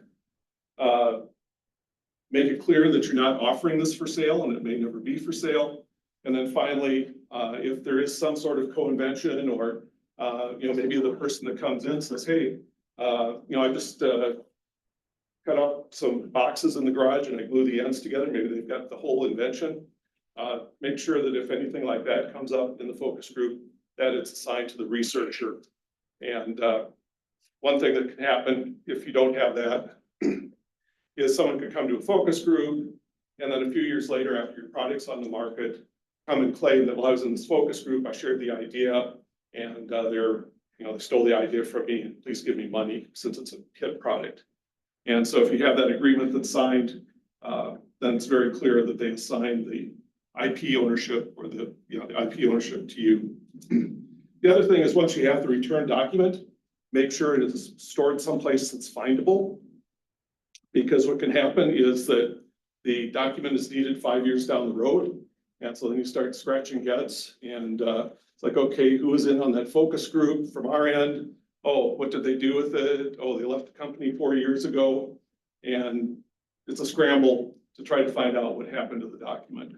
Make it clear that you're not offering this for sale and it may never be for sale. And then finally, if there is some sort of co-invention or maybe the person that comes in says, hey, I just cut up some boxes in the garage and I glue the ends together. Maybe they've got the whole invention. Make sure that if anything like that comes up in the focus group, that it's assigned to the researcher. And one thing that can happen if you don't have that is someone could come to a focus group and then a few years later after your product's on the market, come and claim that, well, I was in this focus group, I shared the idea, and they stole the idea from me, and please give me money since it's a hit product. And so if you have that agreement that's signed, then it's very clear that they assign the IP ownership or the IP ownership to you. The other thing is once you have the return document, make sure it is stored someplace that's findable. Because what can happen is that the document is needed 5 years down the road. And so then you start scratching heads and it's like, okay, who was in on that focus group from our end? Oh, what did they do with it? Oh, they left the company 4 years ago. And it's a scramble to try to find out what happened to the document.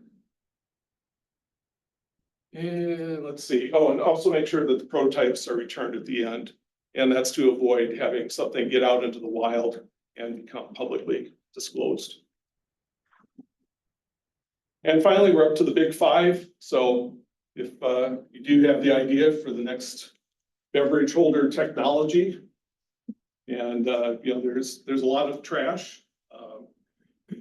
And let's see, oh, and also make sure that the prototypes are returned at the end. And that's to avoid having something get out into the wild and become publicly disclosed. And finally, we're up to the big five. So if you do have the idea for the next beverage holder technology, and you know, there's a lot of trash.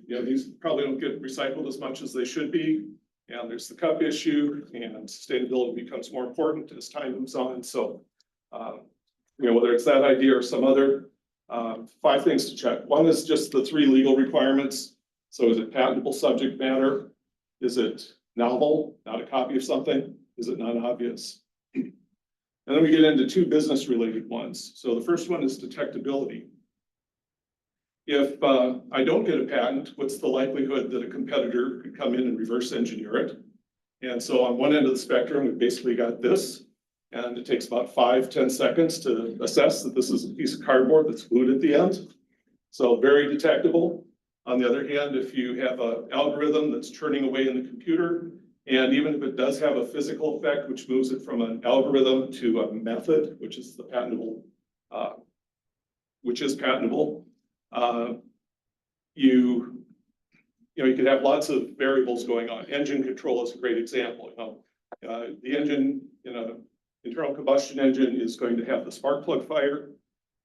You know, these probably don't get recycled as much as they should be. And there's the cup issue, and sustainability becomes more important as time moves on. So, you know, whether it's that idea or some other, 5 things to check. One is just the 3 legal requirements. So is it patentable subject matter? Is it novel, not a copy of something? Is it non-obvious? And then we get into 2 business related ones. So the first one is detectability. If I don't get a patent, what's the likelihood that a competitor could come in and reverse engineer it? And so on one end of the spectrum, we've basically got this, and it takes about 5-10 seconds to assess that this is a piece of cardboard that's glued at the end. So very detectable. On the other hand, if you have an algorithm that's churning away in the computer, and even if it does have a physical effect, which moves it from an algorithm to a method, which is the patentable, you could have lots of variables going on. Engine control is a great example. The engine in an internal combustion engine is going to have the spark plug fire,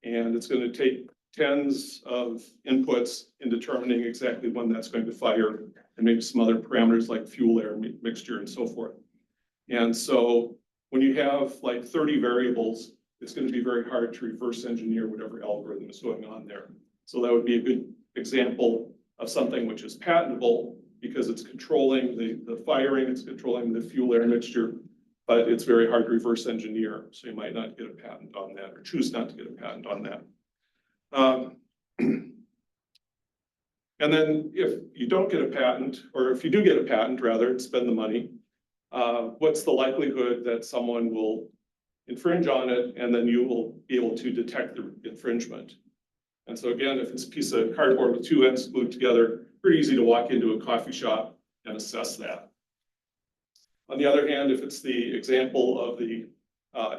and it's going to take tens of inputs in determining exactly when that's going to fire, and maybe some other parameters like fuel air mixture and so forth. And so when you have like 30 variables, it's going to be very hard to reverse engineer whatever algorithm is going on there. So that would be a good example of something which is patentable because it's controlling the firing, it's controlling the fuel air mixture, but it's very hard to reverse engineer. So you might not get a patent on that or choose not to get a patent on that. And then if you don't get a patent, or if you do get a patent rather, and spend the money, what's the likelihood that someone will infringe on it and then you will be able to detect the infringement? And so again, if it's a piece of cardboard with 2 ends glued together, pretty easy to walk into a coffee shop and assess that. On the other hand, if it's the example of the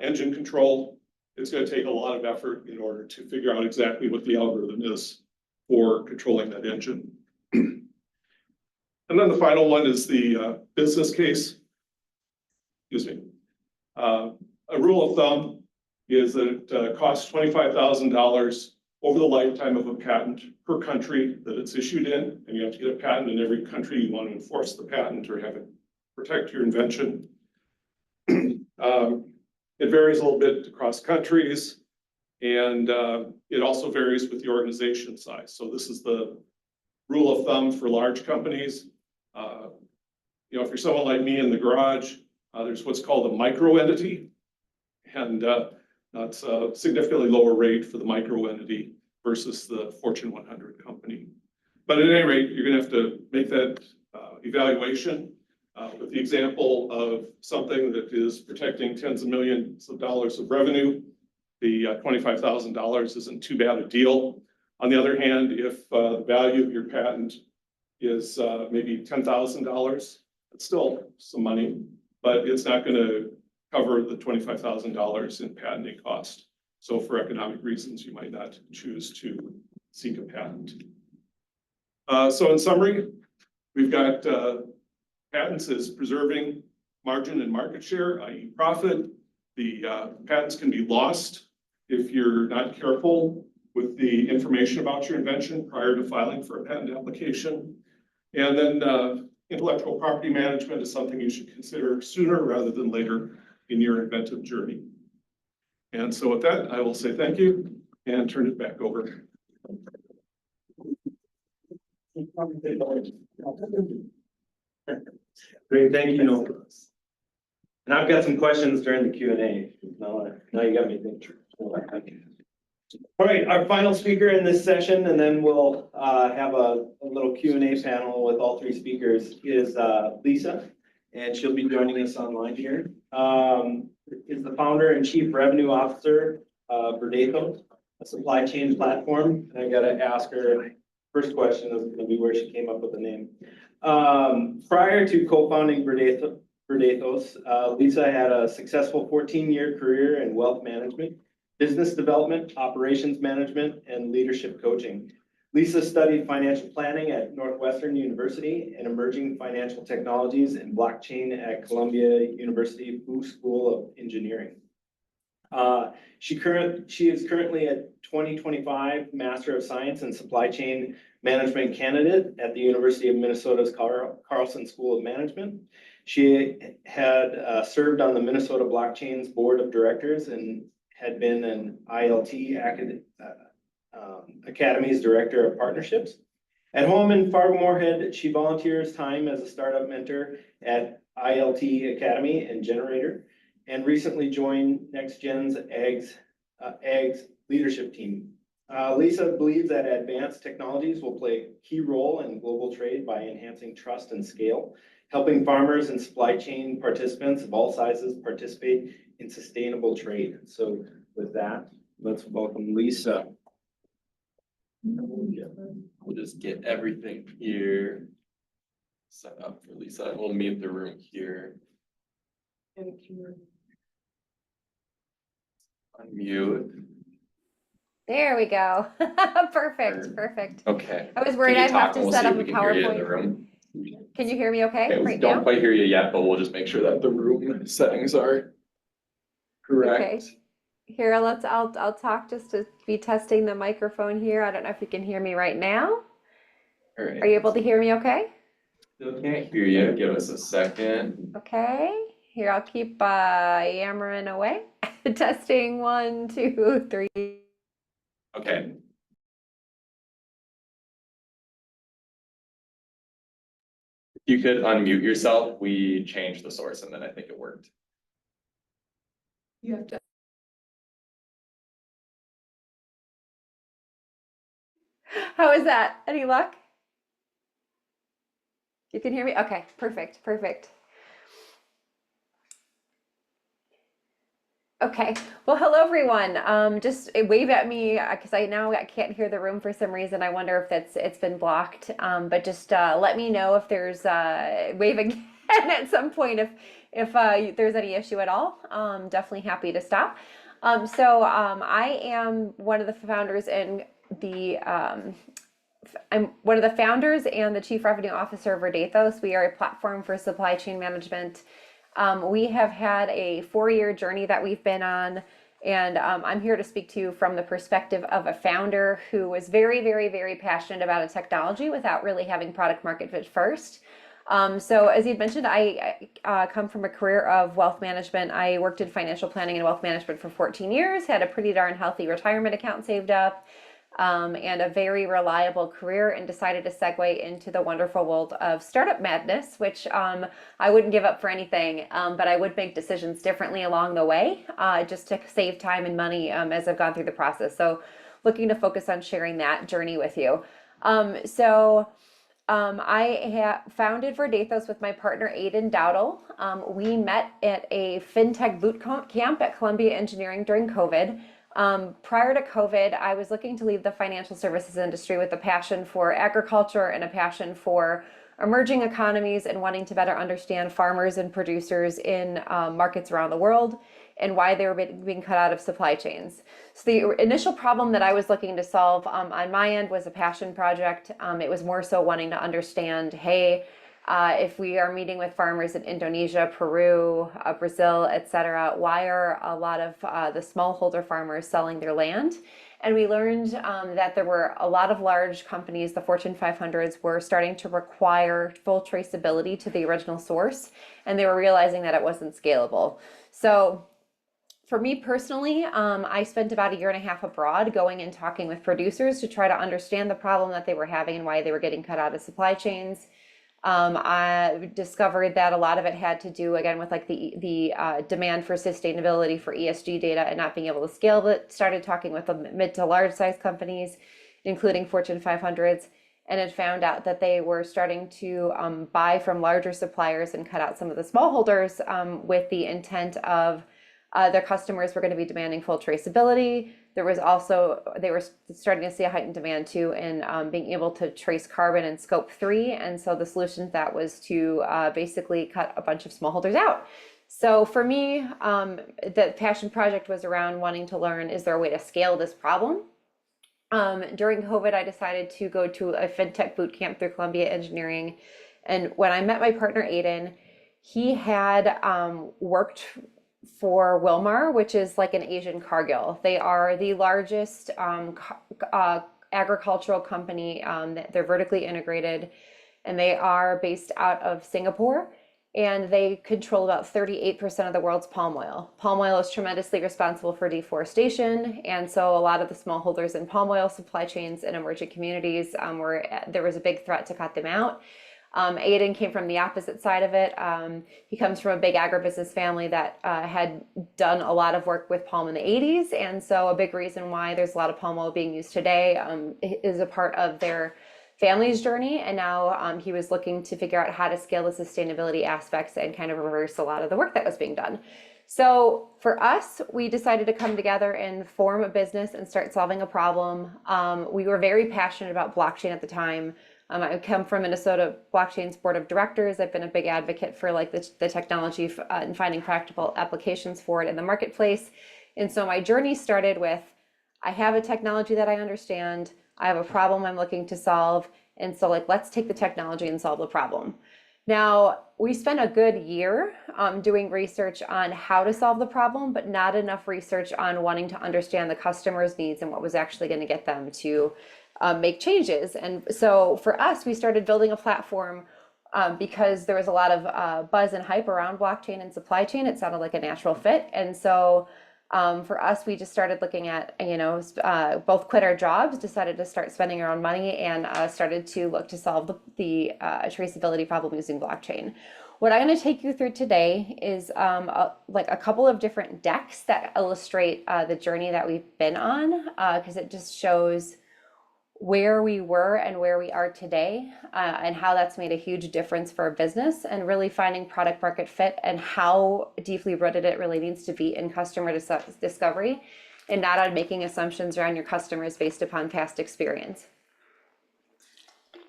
engine control, it's going to take a lot of effort in order to figure out exactly what the algorithm is for controlling that engine. And then the final one is the business case. Excuse me. A rule of thumb is that it costs $25,000 over the lifetime of a patent per country that it's issued in, and you have to get a patent in every country you want to enforce the patent or have it protect your invention. It varies a little bit across countries, and it also varies with the organization size. So this is the rule of thumb for large companies. You know, if you're someone like me in the garage, there's what's called a micro entity, and that's a significantly lower rate for the micro entity versus the Fortune 100 company. But at any rate, you're going to have to make that evaluation with the example of something that is protecting tens of millions of dollars of revenue. The $25,000 isn't too bad a deal. On the other hand, if the value of your patent is maybe $10,000, it's still some money, but it's not going to cover the $25,000 in patenting cost. So for economic reasons, you might not choose to seek a patent. So in summary, we've got patents as preserving margin and market share, i.e. profit. The patents can be lost if you're not careful with the information about your invention prior to filing for a patent application. And then intellectual property management is something you should consider sooner rather than later in your inventive journey. And so with that, I will say thank you and turn it back over. Great, thank you, Noel. And I've got some questions during the Q&A. Now you got me thinking. All right, our final speaker in this session, and then we'll have a little Q&A panel with all 3 speakers, is Lisa, and she'll be joining us online here. Is the founder and chief revenue officer of Gjerdevig, a supply chain platform. And I got to ask her, first question is going to be where she came up with the name. Prior to co-founding Gjerdevig, Verdetos. Lisa had a successful 14-year career in wealth management, business development, operations management, and leadership coaching. Lisa studied financial planning at Northwestern University and emerging financial technologies and blockchain at Columbia University Fu School of Engineering. She is currently a 2025 Master of Science in Supply Chain Management candidate at the University of Minnesota's Carlson School of Management. She had served on the Minnesota Blockchain's Board of Directors and had been an ILT Academy's Director of Partnerships. At home in Fargo-Moorhead, she volunteers time as a startup mentor at ILT Academy and Generator, and recently joined NextGen's Ag's leadership team. Lisa believes that advanced technologies will play a key role in global trade by enhancing trust and scale, helping farmers and supply chain participants of all sizes participate in sustainable trade. So with that, let's welcome Lisa. We'll just get everything here set up for Lisa. We'll meet the room here. Unmute. There we go. Perfect, perfect. Okay. I was worried Can you I'd have talk and to we'll set see up if a we can hear you in the PowerPoint. room? Can you hear me okay Okay, we right don't now? quite hear you yet, but we'll just make sure that the room settings are correct. Here, I'll talk just to be testing the microphone here. I don't know if you can hear me right now. All right. Are you able to hear me okay? Still can't hear you. Give us a second. Okay. Here, I'll keep yammering away. Testing 1, 2, 3. Okay. You could unmute yourself. We changed the source and then I think it worked. You have to. How is that? Any luck? You can hear me? Okay, perfect, perfect. Okay, well, hello everyone. Just wave at me because I can't hear the room for some reason. I wonder if it's been blocked. But just let me know if there's wave again at some point if there's any issue at all. Definitely happy to stop. I am one of the founders and I'm one of the founders and the Chief Revenue Officer of Verdetos. We are a platform for supply chain management. We have had a 4-year journey that we've been on, and I'm here to speak to you from the perspective of a founder who was very, very, very passionate about a technology without really having product market fit first. So as you'd mentioned, I come from a career of wealth management. I worked in financial planning and wealth management for 14 years, had a pretty darn healthy retirement account saved up, and a very reliable career, and decided to segue into the wonderful world of startup madness, which I wouldn't give up for anything, but I would make decisions differently along the way, just to save time and money as I've gone through the process. So looking to focus on sharing that journey with you. I founded Verdetos with my partner, Aiden Dowdle. We met at a FinTech boot camp at Columbia Engineering during COVID. Prior to COVID, I was looking to leave the financial services industry with a passion for agriculture and a passion for emerging economies and wanting to better understand farmers and producers in markets around the world and why they were being cut out of supply chains. So the initial problem that I was looking to solve on my end was a passion project. It was more so wanting to understand, hey, if we are meeting with farmers in Indonesia, Peru, Brazil, etc., why are a lot of the smallholder farmers selling their land? And we learned that there were a lot of large companies, the Fortune 500s, were starting to require full traceability to the original source, and they were realizing that it wasn't scalable. So for me personally, I spent about 1.5 years abroad going and talking with producers to try to understand the problem that they were having and why they were getting cut out of supply chains. I discovered that a lot of it had to do, again, with like the demand for sustainability for ESG data and not being able to scale, but started talking with the mid to large size companies, including Fortune 500s, and had found out that they were starting to buy from larger suppliers and cut out some of the smallholders with the intent of their customers were going to be demanding full traceability. There was also, they were starting to see a heightened demand too in being able to trace carbon in scope 3. And so the solution to that was to basically cut a bunch of smallholders out. So for me, the passion project was around wanting to learn, is there a way to scale this problem? During COVID, I decided to go to a fintech boot camp through Columbia Engineering. And when I met my partner, Aiden, he had worked for Wilmar, which is like an Asian Cargill. They are the largest agricultural company. They're vertically integrated, and they are based out of Singapore. And they control about 38% of the world's palm oil. Palm oil is tremendously responsible for deforestation. And so a lot of the smallholders in palm oil supply chains in emerging communities there was a big threat to cut them out. Aiden came from the opposite side of it. He comes from a big agribusiness family that had done a lot of work with palm in the 80s. And so a big reason why there's a lot of palm oil being used today is a part of their family's journey. And now he was looking to figure out how to scale the sustainability aspects and kind of reverse a lot of the work that was being done. So for us, we decided to come together and form a business and start solving a problem. We were very passionate about blockchain at the time. I come from Minnesota Blockchain's board of directors. I've been a big advocate for like the technology and finding practical applications for it in the marketplace. And so my journey started with, I have a technology that I understand. I have a problem I'm looking to solve. And so like, let's take the technology and solve the problem. Now, we spent a good year doing research on how to solve the problem, but not enough research on wanting to understand the customer's needs and what was actually going to get them to make changes. And so for us, we started building a platform because there was a lot of buzz and hype around blockchain and supply chain. It sounded like a natural fit. And so for us, we just started looking at, both quit our jobs, decided to start spending our own money, and started to look to solve the traceability problem using blockchain. What I'm going to take you through today is like a couple of different decks that illustrate the journey that we've been on, because it just shows where we were and where we are today, and how that's made a huge difference for our business, and really finding product market fit and how deeply rooted it really needs to be in customer discovery, and not on making assumptions around your customers based upon past experience.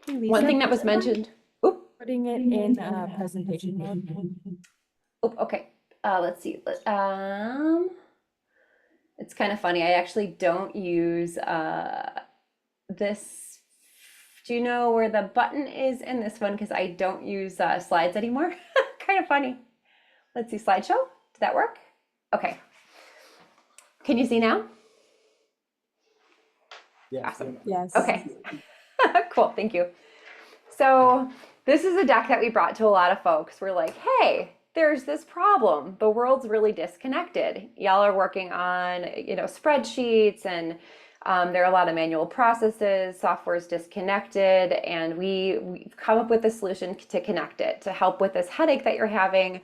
Hey, Lisa, One thing that was mentioned. putting it in presentation mode. Okay. Let's see. It's kind of funny. I actually don't use this. Do you know where the button is in this one? Because I don't use slides anymore. Kind of funny. Let's see, slideshow. Did that work? Okay. Can you see now? Yes. Awesome. Yes. Okay. Cool. Thank you. So this is a deck that we brought to a lot of folks. We're like, hey, there's this problem. The world's really disconnected. Y'all are working on, spreadsheets, and there are a lot of manual processes, software is disconnected, and we've come up with a solution to connect it, to help with this headache that you're having.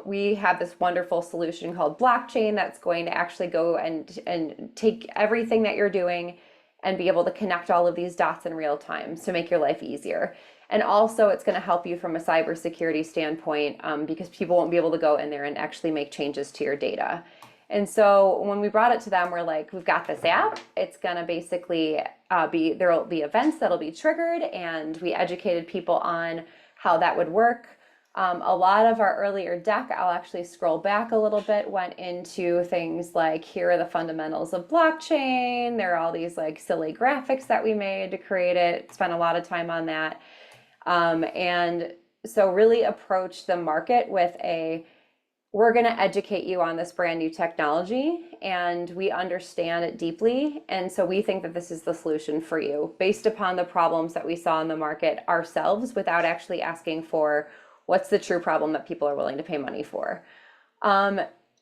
We have this wonderful solution called blockchain that's going to actually go and take everything that you're doing and be able to connect all of these dots in real time to make your life easier. And also it's going to help you from a cybersecurity standpoint, because people won't be able to go in there and actually make changes to your data. And so when we brought it to them, we're like, we've got this app. It's going to basically there'll be events that'll be triggered, and we educated people on how that would work. A lot of our earlier deck, I'll actually scroll back a little bit, went into things like, here are the fundamentals of blockchain. There are all these like silly graphics that we made to create it. Spent a lot of time on that. And so really approach the market with we're going to educate you on this brand new technology, and we understand it deeply. And so we think that this is the solution for you based upon the problems that we saw in the market ourselves, without actually asking for what's the true problem that people are willing to pay money for.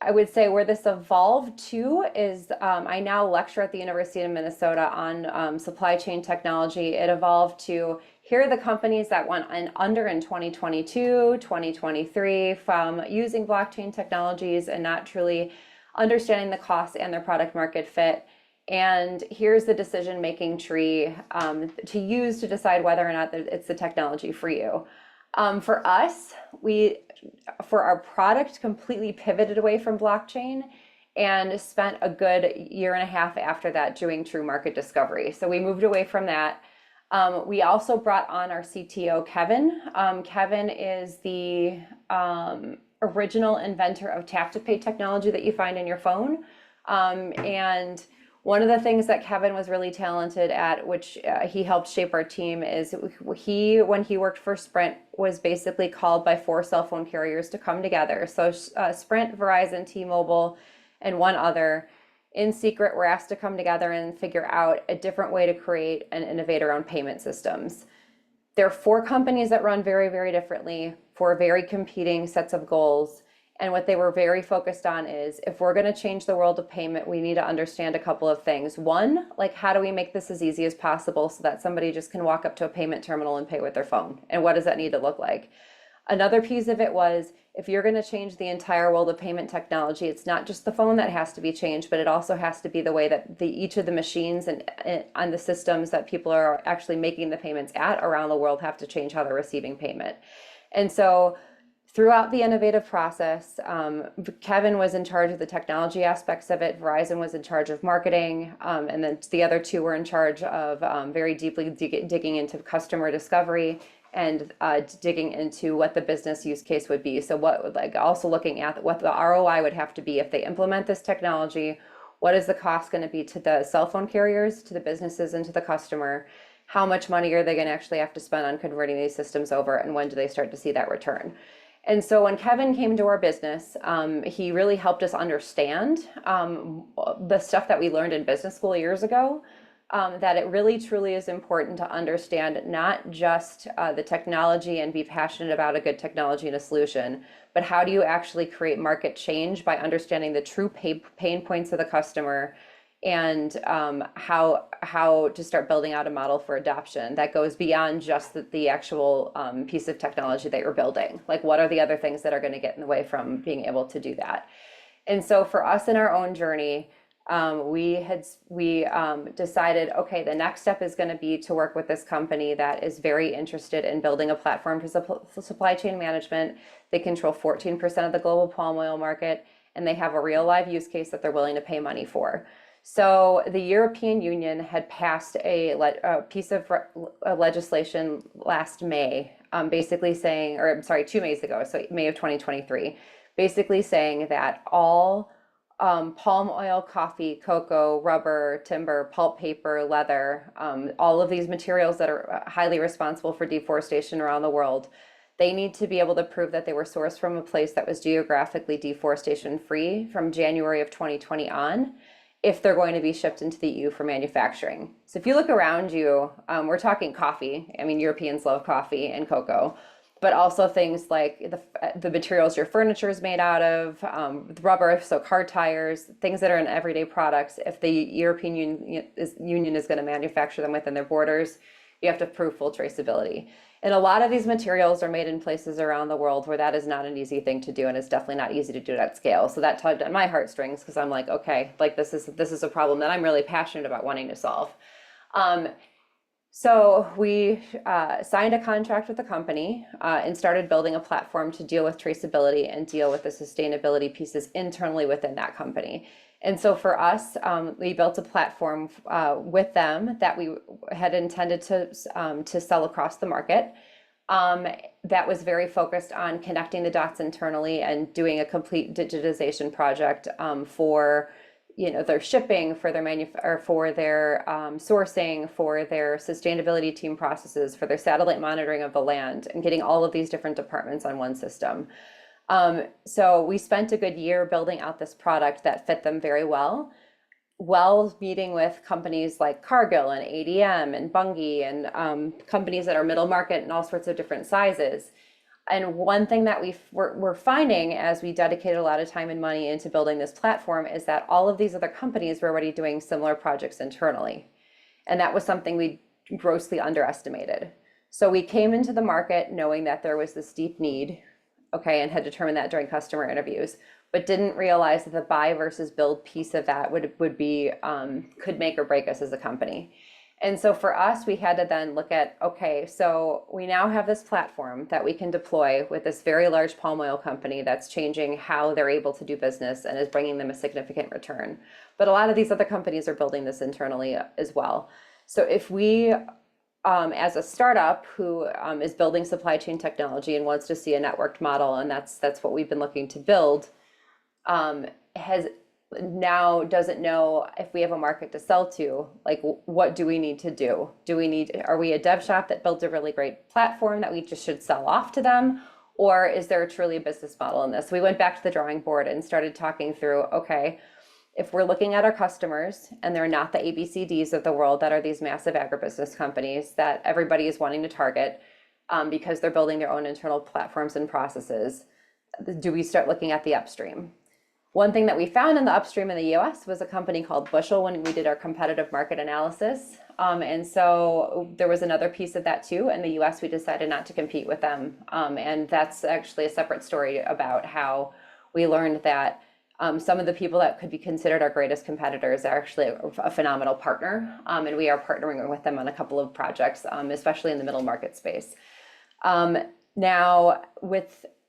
I would say where this evolved to is I now lecture at the University of Minnesota on supply chain technology. It evolved to, here are the companies that went under in 2022, 2023 from using blockchain technologies and not truly understanding the costs and their product market fit. And here's the decision-making tree to use to decide whether or not it's the technology for you. For us, for our product, completely pivoted away from blockchain and spent a good year and a half after that doing true market discovery. So we moved away from that. We also brought on our CTO, Kevin. Kevin is the original inventor of tap-to-pay technology that you find in your phone. And one of the things that Kevin was really talented at, which he helped shape our team, is when he worked for Sprint, was basically called by 4 cell phone carriers to come together. So Sprint, Verizon, T-Mobile, and one other, in secret, were asked to come together and figure out a different way to create and innovate around payment systems. There are 4 companies that run very, very differently for very competing sets of goals. And what they were very focused on is, if we're going to change the world of payment, we need to understand a couple of things. One, like, how do we make this as easy as possible so that somebody just can walk up to a payment terminal and pay with their phone? And what does that need to look like? Another piece of it was, if you're going to change the entire world of payment technology, it's not just the phone that has to be changed, but it also has to be the way that each of the machines and on the systems that people are actually making the payments at around the world have to change how they're receiving payment. And so throughout the innovative process, Kevin was in charge of the technology aspects of it. Verizon was in charge of marketing. And then the other 2 were in charge of very deeply digging into customer discovery and digging into what the business use case would be. So also looking at what the ROI would have to be if they implement this technology. What is the cost going to be to the cell phone carriers, to the businesses, and to the customer? How much money are they going to actually have to spend on converting these systems over, and when do they start to see that return? And so when Kevin came to our business, he really helped us understand the stuff that we learned in business school years ago, that it really truly is important to understand not just the technology and be passionate about a good technology and a solution, but how do you actually create market change by understanding the true pain points of the customer, and how to start building out a model for adoption that goes beyond just the actual piece of technology that you're building. Like, what are the other things that are going to get in the way from being able to do that? And so for us in our own journey, we decided, okay, the next step is going to be to work with this company that is very interested in building a platform for supply chain management. They control 14% of the global palm oil market, and they have a real live use case that they're willing to pay money for. So the European Union had passed a piece of legislation last May, basically saying, or I'm sorry, 2 Mays ago, so May of 2023, basically saying that all palm oil, coffee, cocoa, rubber, timber, pulp paper, leather, all of these materials that are highly responsible for deforestation around the world, they need to be able to prove that they were sourced from a place that was geographically deforestation free from January of 2020 on, if they're going to be shipped into the EU for manufacturing. So if you look around you, we're talking coffee. I mean, Europeans love coffee and cocoa, but also things like the materials your furniture is made out of, rubber, so car tires, things that are in everyday products. If the European Union is going to manufacture them within their borders, you have to prove full traceability. And a lot of these materials are made in places around the world where that is not an easy thing to do, and it's definitely not easy to do it at scale. So that tugged at my heartstrings, because I'm like, okay, like this is a problem that I'm really passionate about wanting to solve. So we signed a contract with the company and started building a platform to deal with traceability and deal with the sustainability pieces internally within that company. And so for us, we built a platform with them that we had intended to sell across the market, that was very focused on connecting the dots internally and doing a complete digitization project for their shipping, for their for their sourcing, for their sustainability team processes, for their satellite monitoring of the land, and getting all of these different departments on one system. So we spent a good year building out this product that fit them very well, meeting with companies like Cargill and ADM and Bunge and companies that are middle market and all sorts of different sizes. And one thing that we're finding as we dedicated a lot of time and money into building this platform is that all of these other companies were already doing similar projects internally. And that was something we grossly underestimated. So we came into the market knowing that there was this deep need, and had determined that during customer interviews, but didn't realize that the buy versus build piece of that would be could make or break us as a company. And so for us, we had to then look at, okay, so we now have this platform that we can deploy with this very large palm oil company that's changing how they're able to do business and is bringing them a significant return. But a lot of these other companies are building this internally as well. So if we, as a startup who is building supply chain technology and wants to see a networked model, and that's what we've been looking to build, doesn't know if we have a market to sell to, like, what do we need to do? Are we a dev shop that builds a really great platform that we just should sell off to them? Or is there truly a business model in this? We went back to the drawing board and started talking through, okay, if we're looking at our customers and they're not the ABCDs of the world that are these massive agribusiness companies that everybody is wanting to target because they're building their own internal platforms and processes, do we start looking at the upstream? One thing that we found in the upstream in the US was a company called Bushel when we did our competitive market analysis. And so there was another piece of that too. In the US, we decided not to compete with them. And that's actually a separate story about how we learned that some of the people that could be considered our greatest competitors are actually a phenomenal partner. And we are partnering with them on a couple of projects, especially in the middle market space. Now,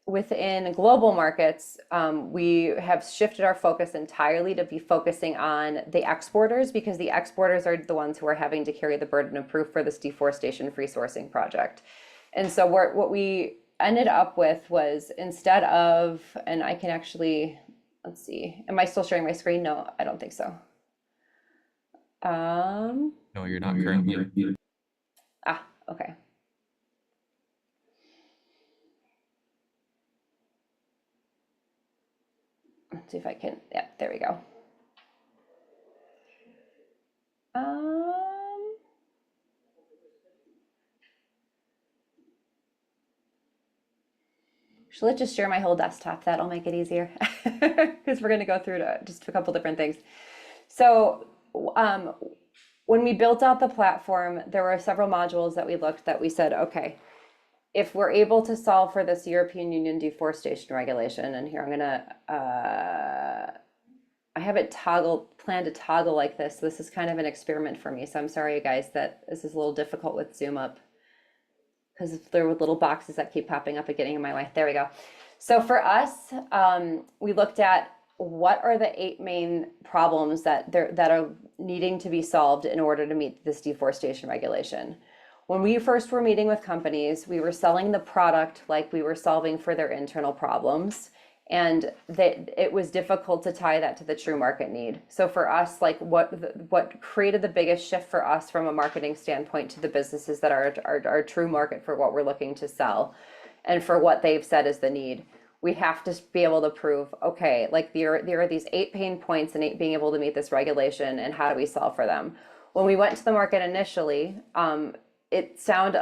within global markets, we have shifted our focus entirely to be focusing on the exporters, because the exporters are the ones who are having to carry the burden of proof for this deforestation-free sourcing project. And so what we ended up with was, instead of, and I can actually, let's see, am I still sharing my screen? No, I don't think so. No, you're not currently. Okay. Let's see if I can, yeah, there we go. Let's just share my whole desktop. That'll make it easier because we're going to go through just a couple different things. So when we built out the platform, there were several modules that we said, okay, if we're able to solve for this European Union deforestation regulation, and here I'm gonna, I have it planned to toggle like this. This is kind of an experiment for me. So I'm sorry, guys, that this is a little difficult with Zoom up, because there were little boxes that keep popping up and getting in my way. There we go. So for us, we looked at what are the 8 main problems that are needing to be solved in order to meet this deforestation regulation. When we first were meeting with companies, we were selling the product like we were solving for their internal problems, and it was difficult to tie that to the true market need. So for us, like what created the biggest shift for us from a marketing standpoint to the businesses that are our true market for what we're looking to sell and for what they've said is the need, we have to be able to prove, okay, like there are these 8 pain points and being able to meet this regulation, and how do we solve for them? When we went to the market initially, a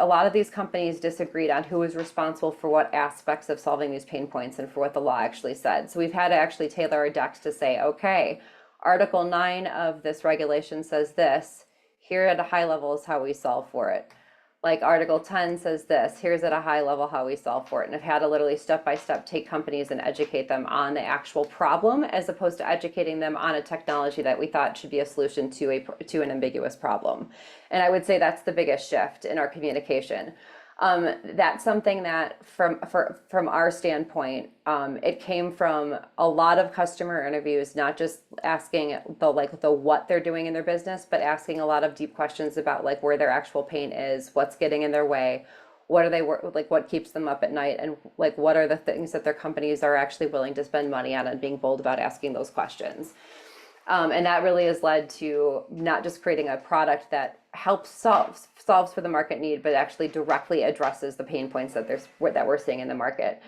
lot of these companies disagreed on who was responsible for what aspects of solving these pain points and for what the law actually said. So we've had to actually tailor our decks to say, okay, Article 9 of this regulation says this, here at a high level is how we solve for it. Like Article 10 says this, here's at a high level how we solve for it. And I've had to literally step by step take companies and educate them on the actual problem, as opposed to educating them on a technology that we thought should be a solution to an ambiguous problem. And I would say that's the biggest shift in our communication. That's something that from our standpoint, it came from a lot of customer interviews, not just asking the what they're doing in their business, but asking a lot of deep questions about like where their actual pain is, what's getting in their way, what are they what keeps them up at night, and like what are the things that their companies are actually willing to spend money on, and being bold about asking those questions. And that really has led to not just creating a product that helps solves for the market need, but actually directly addresses the pain points that we're seeing in the market.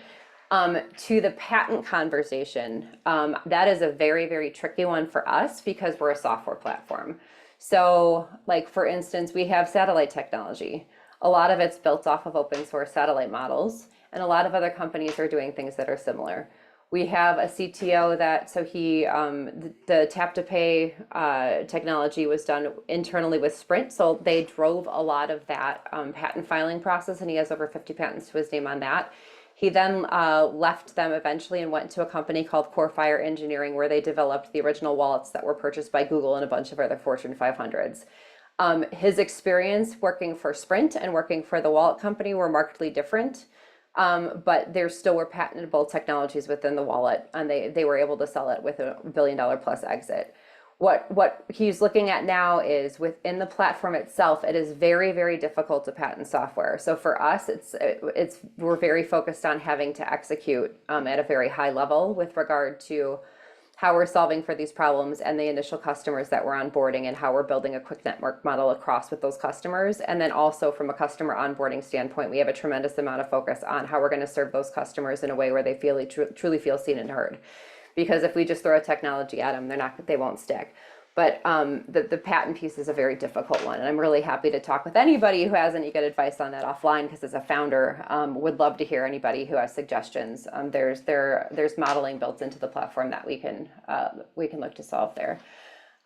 To the patent conversation, that is a very, very tricky one for us because we're a software platform. So like, for instance, we have satellite technology. A lot of it's built off of open source satellite models, and a lot of other companies are doing things that are similar. We have a CTO the tap to pay technology was done internally with Sprint. So they drove a lot of that patent filing process, and he has over 50 patents to his name on that. He then left them eventually and went to a company called Corefire Engineering, where they developed the original wallets that were purchased by Google and a bunch of other Fortune 500s. His experience working for Sprint and working for the wallet company were markedly different. But there still were patentable technologies within the wallet, and they were able to sell it with a $1 billion plus exit. What he's looking at now is within the platform itself, it is very, very difficult to patent software. So for us, we're very focused on having to execute at a very high level with regard to how we're solving for these problems and the initial customers that we're onboarding and how we're building a quick network model across with those customers. And then also from a customer onboarding standpoint, we have a tremendous amount of focus on how we're going to serve those customers in a way where they truly feel seen and heard. Because if we just throw a technology at them, they won't stick. But the patent piece is a very difficult one. And I'm really happy to talk with anybody who has any good advice on that offline, because as a founder, would love to hear anybody who has suggestions. There's modeling built into the platform that we can look to solve there.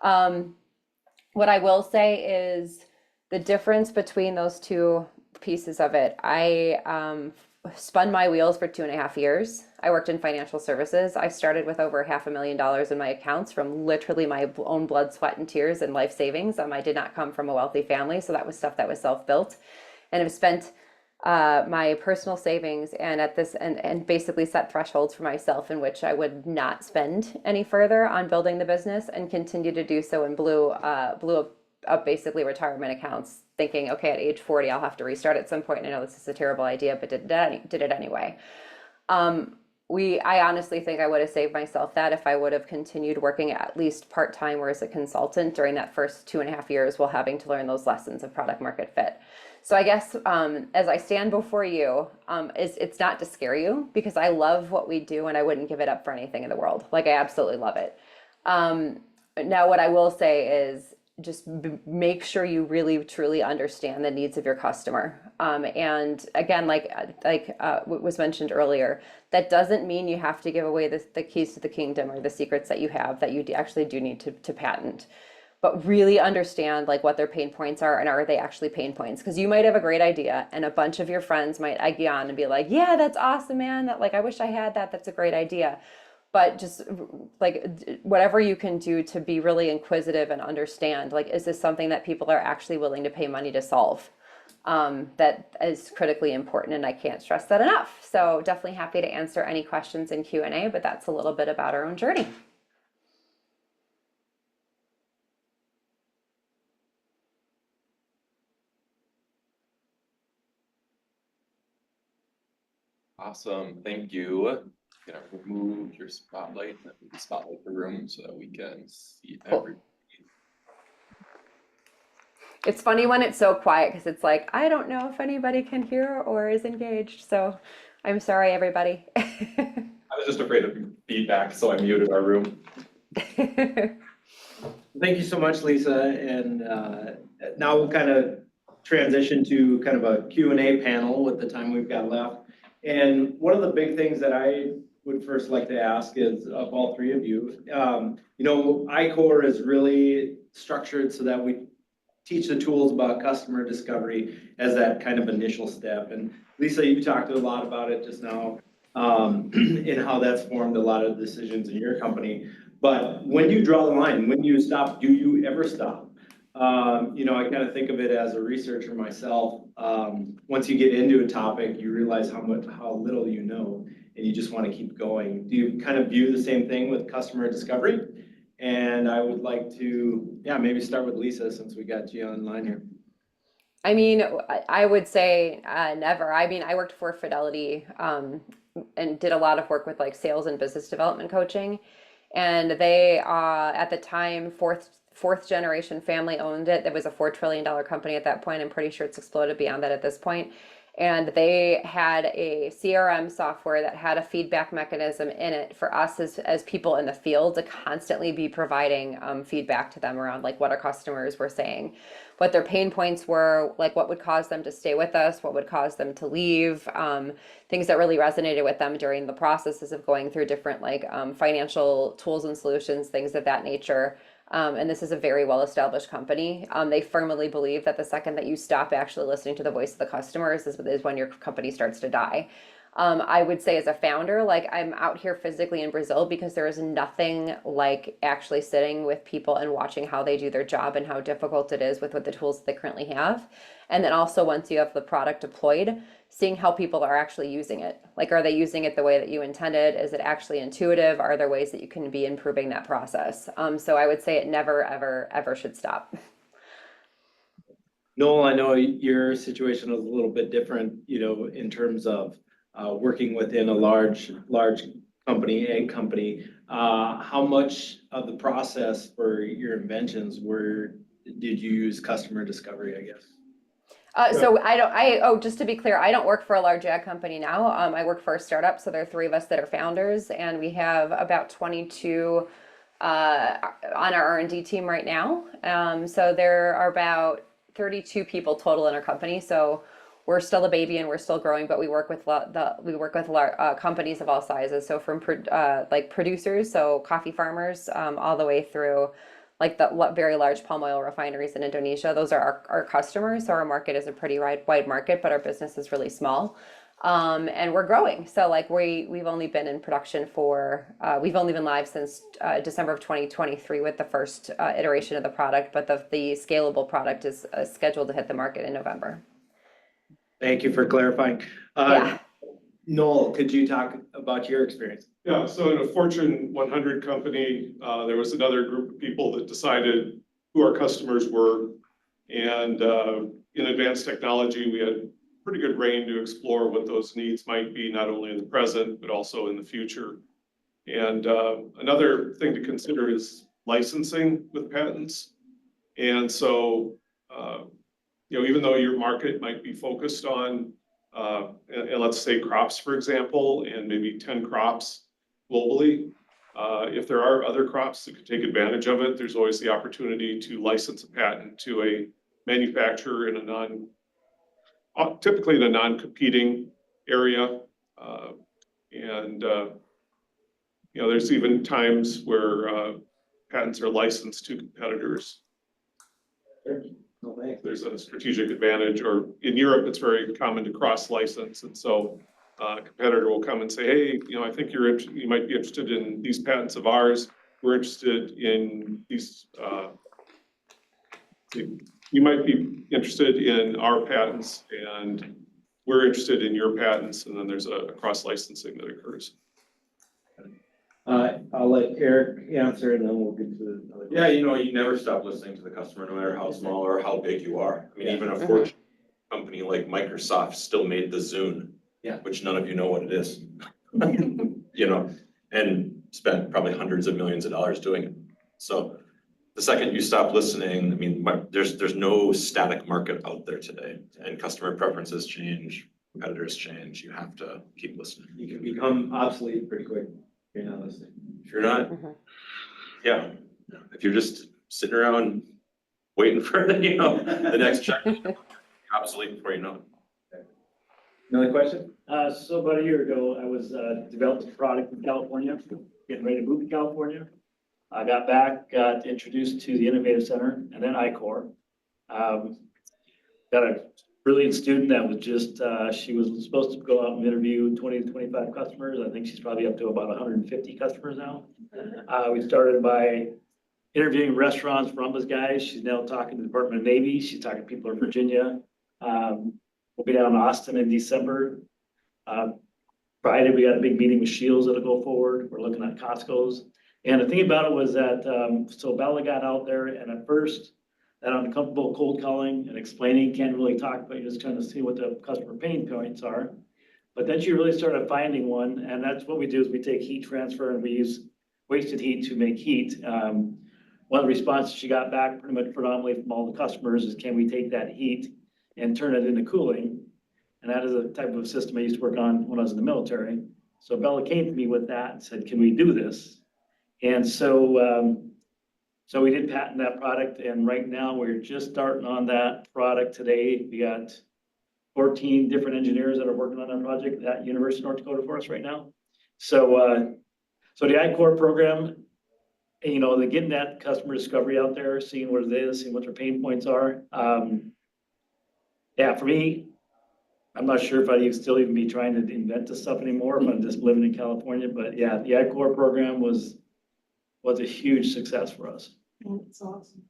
What I will say is the difference between those two pieces of it. I spun my wheels for 2.5 years. I worked in financial services. I started with over $500,000 in my accounts from literally my own blood, sweat, and tears and life savings. I did not come from a wealthy family, so that was stuff that was self-built. And I've spent my personal savings and basically set thresholds for myself in which I would not spend any further on building the business, and continue to do so, and blew up basically retirement accounts, thinking, okay, at age 40, I'll have to restart at some point. I know this is a terrible idea, but did it anyway. I honestly think I would have saved myself that if I would have continued working at least part-time or as a consultant during that first 2.5 years while having to learn those lessons of product market fit. So I guess as I stand before you, it's not to scare you, because I love what we do and I wouldn't give it up for anything in the world. Like, I absolutely love it. Now, what I will say is just make sure you really truly understand the needs of your customer. And again, like what was mentioned earlier, that doesn't mean you have to give away the keys to the kingdom or the secrets that you have that you actually do need to patent. But really understand like what their pain points are, and are they actually pain points? Because you might have a great idea and a bunch of your friends might egg you on and be like, yeah, that's awesome, man. That, like, I wish I had that. That's a great idea. But just like whatever you can do to be really inquisitive and understand, like, is this something that people are actually willing to pay money to solve? That is critically important, and I can't stress that enough. So definitely happy to answer any questions in Q&A, but that's a little bit about our own journey. Awesome, thank you. Gonna remove your spotlight, and spotlight the room so that we can see everybody. It's funny when it's so quiet, because it's like, I don't know if anybody can hear or is engaged. So I'm sorry, everybody. I was just afraid of feedback, so I muted our room. Thank you so much, Lisa. And now we'll kind of transition to kind of a Q&A panel with the time we've got left. And one of the big things that I would first like to ask is of all three of you, iCore is really structured so that we teach the tools about customer discovery as that kind of initial step. And Lisa, you talked a lot about it just now, and how that's formed a lot of decisions in your company. But when you draw the line, when you stop, do you ever stop? I kind of think of it as a researcher myself. Once you get into a topic, you realize how little you know, and you just want to keep going. Do you kind of view the same thing with customer discovery? And I would like to, maybe start with Lisa, since we got you online here. I mean, I would say never. I mean, I worked for Fidelity and did a lot of work with like sales and business development coaching. And they, at the time, fourth generation family owned it. It was a $4 trillion company at that point. I'm pretty sure it's exploded beyond that at this point. And they had a CRM software that had a feedback mechanism in it for us as people in the field to constantly be providing feedback to them around like what our customers were saying, what their pain points were, like what would cause them to stay with us, what would cause them to leave, things that really resonated with them during the processes of going through different like financial tools and solutions, things of that nature. And this is a very well-established company. They firmly believe that the second that you stop actually listening to the voice of the customers is when your company starts to die. I would say as a founder, like I'm out here physically in Brazil because there is nothing like actually sitting with people and watching how they do their job and how difficult it is with what the tools that they currently have. And then also once you have the product deployed, seeing how people are actually using it. Like, are they using it the way that you intended? Is it actually intuitive? Are there ways that you can be improving that process? So I would say it never, ever, ever should stop. Noel, I know your situation is a little bit different, you know, in terms of working within a large company. How much of the process for your inventions did you use customer discovery, I guess? So just to be clear, I don't work for a large ag company now. I work for a startup. So there are 3 of us that are founders, and we have about 22 on our R&D team right now. So there are about 32 people total in our company. So we're still a baby and we're still growing, but we work with companies of all sizes. So from like producers, so coffee farmers, all the way through like the very large palm oil refineries in Indonesia. Those are our customers. So our market is a pretty wide market, but our business is really small. And we're growing. So like we've only been in production we've only been live since December of 2023 with the first iteration of the product, but the scalable product is scheduled to hit the market in November. Thank you for clarifying. Yeah. Noel, could you talk about your experience? Yeah, so in a Fortune 100 company, there was another group of people that decided who our customers were. And in advanced technology, we had pretty good reign to explore what those needs might be, not only in the present, but also in the future. And another thing to consider is licensing with patents. And so, you know, even though your market might be focused on, and let's say crops, for example, and maybe 10 crops globally, if there are other crops that could take advantage of it, there's always the opportunity to license a patent to a manufacturer in typically in a non-competing area. You know, there's even times where patents are licensed to competitors. Sure. No, thanks. There's a strategic advantage, or in Europe, it's very common to cross-license. And so a competitor will come and say, hey, you know, I think you might be interested in these patents of ours. We're interested in these, you might be interested in our patents, and we're interested in your patents. And then there's a cross-licensing that occurs. I'll let Eric answer and then we'll get to another question. Yeah, you know, you never stop listening to the customer, no matter how small or how big you are. I mean, even a Fortune company like Microsoft still made the Zune, which none of you know what it is. You know, and spent probably hundreds of millions of dollars doing it. So the second you stop listening, I mean, there's no static market out there today, and customer preferences change, competitors change. You have to keep listening. You can become obsolete pretty quick if you're not listening. If you're not, yeah, if you're just sitting around waiting for the next check, obsolete before you know it. Another question? So about a year ago, I was developing a product in California, getting ready to move to California. I got back, got introduced to the Innovative Center and then I-Core. Got a brilliant student that was just, she was supposed to go out and interview 20 to 25 customers. I think she's probably up to about 150 customers now. We started by interviewing restaurants from those guys. She's now talking to the Department of Navy. She's talking to people in Virginia. We'll be down in Austin in December. Friday, we got a big meeting with Shields that'll go forward. We're looking at Costco's. And the thing about it was that, so Bella got out there, and at first, that uncomfortable cold calling and explaining, can't really talk, but you're just trying to see what the customer pain points are. But then she really started finding one, and that's what we do is we take heat transfer and we use wasted heat to make heat. One of the responses she got back pretty much predominantly from all the customers is, can we take that heat and turn it into cooling? And that is a type of system I used to work on when I was in the military. So Bella came to me with that and said, can we do this? And so, so we did patent that product, and right now we're just starting on that product today. We got 14 different engineers that are working on that project at University of North Dakota for us right now. So, so the I-Core program, you know, they're getting that customer discovery out there, seeing what it is, seeing what their pain points are. Yeah, for me, I'm not sure if I'd still even be trying to invent this stuff anymore if I'm just living in California, but yeah, the I-Corps program was a huge success for us. That's awesome.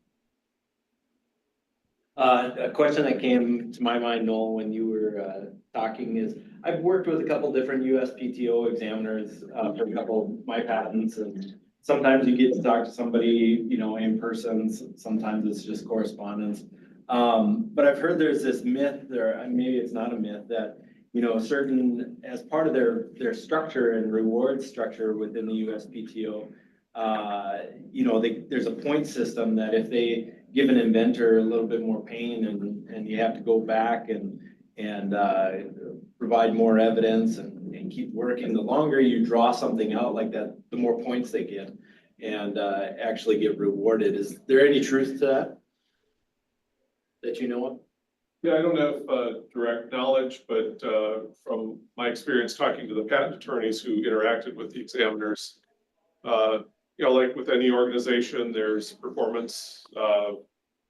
A question that came to my mind, Noel, when you were talking is, I've worked with a couple different USPTO examiners for a couple of my patents, and sometimes you get to talk to somebody, you know, in person, sometimes it's just correspondence. But I've heard there's this myth there, and maybe it's not a myth, that, you know, certain, as part of their structure and reward structure within the USPTO, you know, there's a point system that if they give an inventor a little bit more pain and you have to go back and provide more evidence and keep working, the longer you draw something out like that, the more points they get and actually get rewarded. Is there any truth to that? That you know of? Yeah, I don't have direct knowledge, but from my experience talking to the patent attorneys who interacted with the examiners, you know, like with any organization, there's performance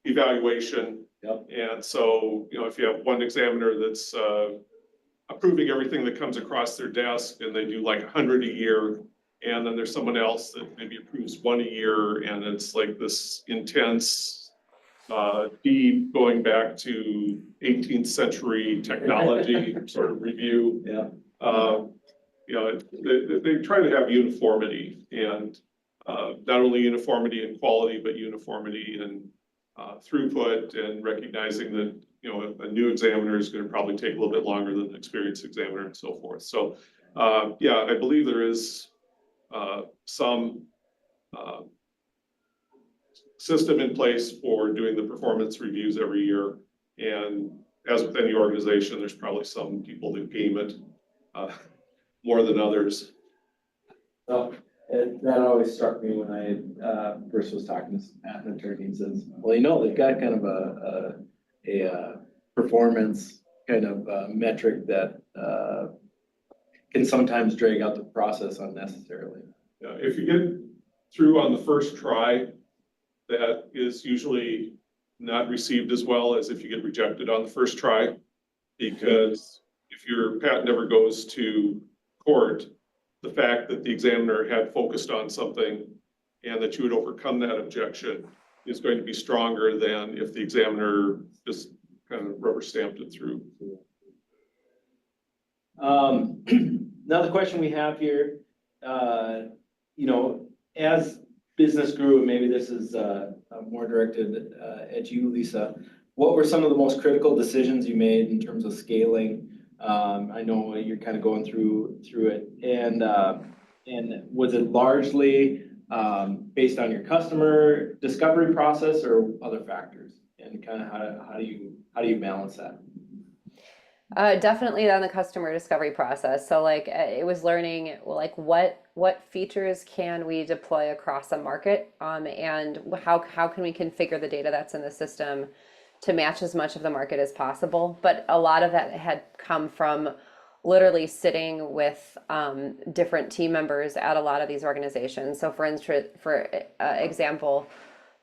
evaluation. Yep. And so, you know, if you have one examiner that's approving everything that comes across their desk and they do like 100 a year, and then there's someone else that maybe approves 1 a year, and it's like this intense deep going back to 18th century technology sort of review. Yeah. You know, they try to have uniformity, and not only uniformity in quality, but uniformity in throughput, and recognizing that, you know, a new examiner is going to probably take a little bit longer than an experienced examiner and so forth. So yeah, I believe there is some system in place for doing the performance reviews every year. And as with any organization, there's probably some people that game it more than others. So that always struck me when I first was talking to patent attorneys is, well, you know, they've got kind of a performance kind of metric that can sometimes drag out the process unnecessarily. Yeah, if you get through on the first try, that is usually not received as well as if you get rejected on the first try, because if your patent ever goes to court, the fact that the examiner had focused on something and that you would overcome that objection is going to be stronger than if the examiner just kind of rubber stamped it through. Another question we have here, you know, as business grew, and maybe this is more directed at you, Lisa, what were some of the most critical decisions you made in terms of scaling? I know you're kind of going through it, and was it largely based on your customer discovery process or other factors? And kind of how do you balance that? Definitely on the customer discovery process. So like it was learning like what features can we deploy across a market, and how can we configure the data that's in the system to match as much of the market as possible. But a lot of that had come from literally sitting with different team members at a lot of these organizations. So for example,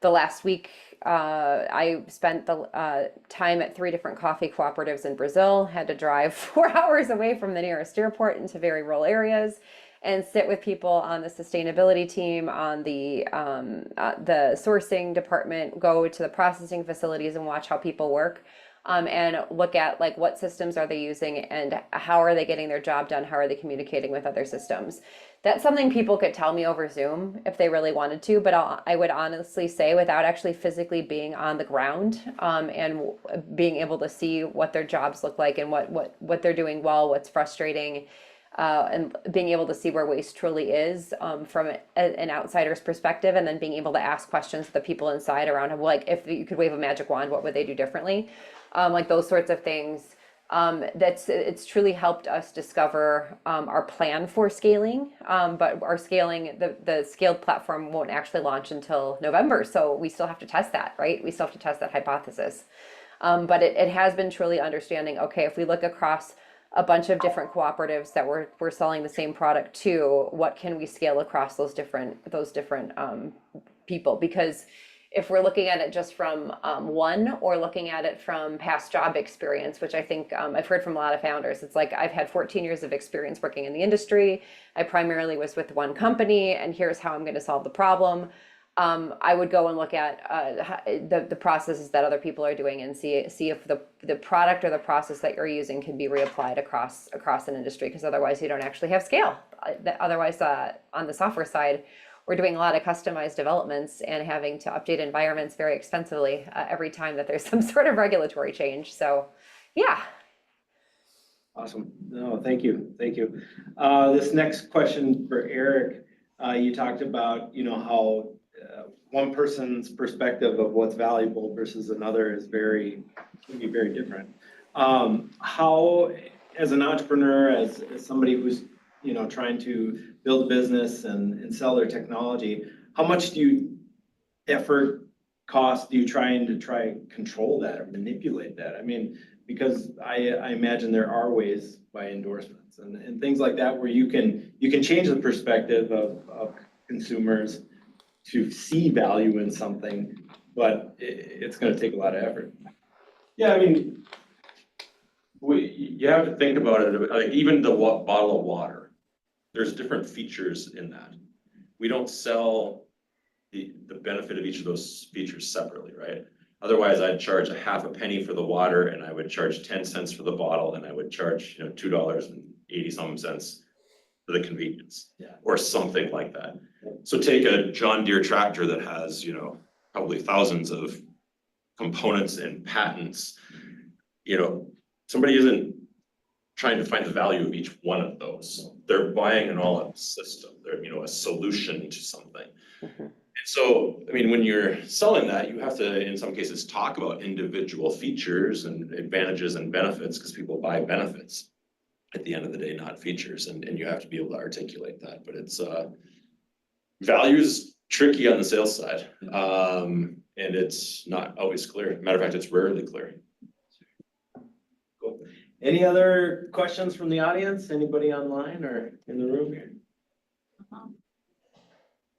the last week, I spent the time at 3 different coffee cooperatives in Brazil, had to drive 4 hours away from the nearest airport into very rural areas and sit with people on the sustainability team, on the sourcing department, go to the processing facilities and watch how people work, and look at like what systems are they using and how are they getting their job done, how are they communicating with other systems. That's something people could tell me over Zoom if they really wanted to, but I would honestly say without actually physically being on the ground and being able to see what their jobs look like and what they're doing well, what's frustrating, and being able to see where waste truly is from an outsider's perspective, and then being able to ask questions to the people inside around like, if you could wave a magic wand, what would they do differently? Like those sorts of things. It's truly helped us discover our plan for scaling, but our scaling, the scaled platform won't actually launch until November, so we still have to test that, right? We still have to test that hypothesis. But it has been truly understanding, okay, if we look across a bunch of different cooperatives that we're selling the same product to, what can we scale across those different people? Because if we're looking at it just from one, or looking at it from past job experience, which I think I've heard from a lot of founders. It's like, I've had 14 years of experience working in the industry. I primarily was with one company, and here's how I'm going to solve the problem. I would go and look at the processes that other people are doing and see if the product or the process that you're using can be reapplied across an industry, because otherwise you don't actually have scale. Otherwise, on the software side, we're doing a lot of customized developments and having to update environments very expensively every time that there's some sort of regulatory change. So, yeah. Awesome. No, thank you. Thank you. This next question for Eric, you talked about, how one person's perspective of what's valuable versus another can be very different. How, as an entrepreneur, as somebody who's, trying to build a business and sell their technology, how much cost do you try control that or manipulate that? I mean, because I imagine there are ways by endorsements and things like that where you can change the perspective of consumers to see value in something, but it's going to take a lot of effort. Yeah, I mean, you have to think about it, like even the bottle of water, there's different features in that. We don't sell the benefit of each of those features separately, right? Otherwise, I'd charge a half a penny for the water, and I would charge 10 cents for the bottle, and I would charge, $2.80 for the convenience, or something like that. So take a John Deere tractor that has, probably thousands of components and patents. Somebody isn't trying to find the value of each one of those. They're buying an all-up system. They're, a solution to something. And so, I mean, when you're selling that, you have to, in some cases, talk about individual features and advantages and benefits, because people buy benefits at the end of the day, not features. And you have to be able to articulate that. But it's value's tricky on the sales side. And it's not always clear. Matter of fact, it's rarely clear. Cool. Any other questions from the audience? Anybody online or in the room here?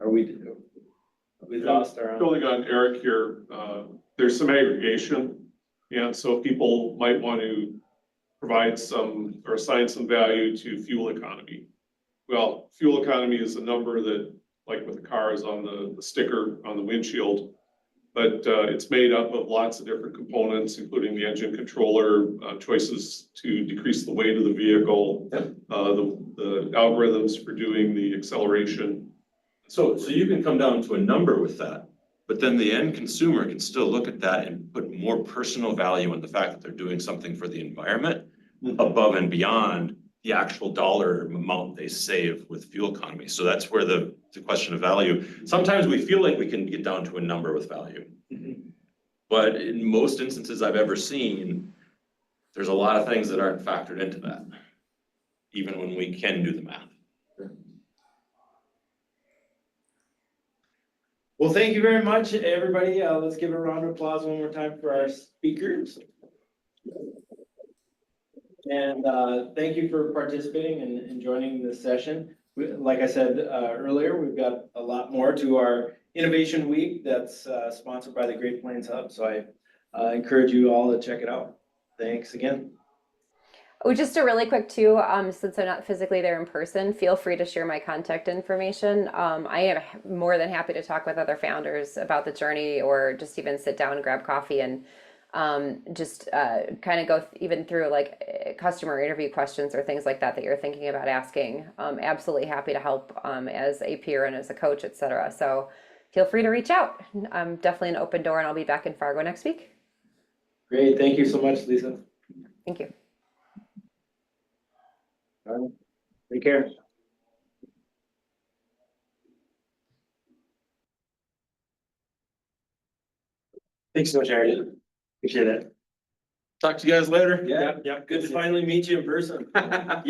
Are we lost our? Building on Eric here, there's some aggregation. And so people might want to provide some or assign some value to fuel economy. Well, fuel economy is a number that, like with the car, is on the sticker on the windshield. But it's made up of lots of different components, including the engine controller, choices to decrease the weight of the vehicle, the algorithms for doing the acceleration. So you can come down to a number with that, but then the end consumer can still look at that and put more personal value in the fact that they're doing something for the environment above and beyond the actual dollar amount they save with fuel economy. So that's where the question of value, sometimes we feel like we can get down to a number with value. But in most instances I've ever seen, there's a lot of things that aren't factored into that, even when we can do the math. Well, thank you very much, everybody. Let's give a round of applause one more time for our speakers. And thank you for participating and joining this session. Like I said earlier, we've got a lot more to our Innovation Week that's sponsored by the Great Plains Hub. So I encourage you all to check it out. Thanks again. Oh, just a really quick too, since I'm not physically there in person, feel free to share my contact information. I am more than happy to talk with other founders about the journey, or just even sit down and grab coffee and just kind of go even through like customer interview questions or things like that that you're thinking about asking. Absolutely happy to help as a peer and as a coach, etc. So feel free to reach out. I'm definitely an open door, and I'll be back in Fargo next week. Great. Thank you so much, Lisa. Thank you. All right. Take care. Thanks so much, Aaron. Appreciate it. Talk to you guys later. Yeah. Good to finally meet you in person. Yeah.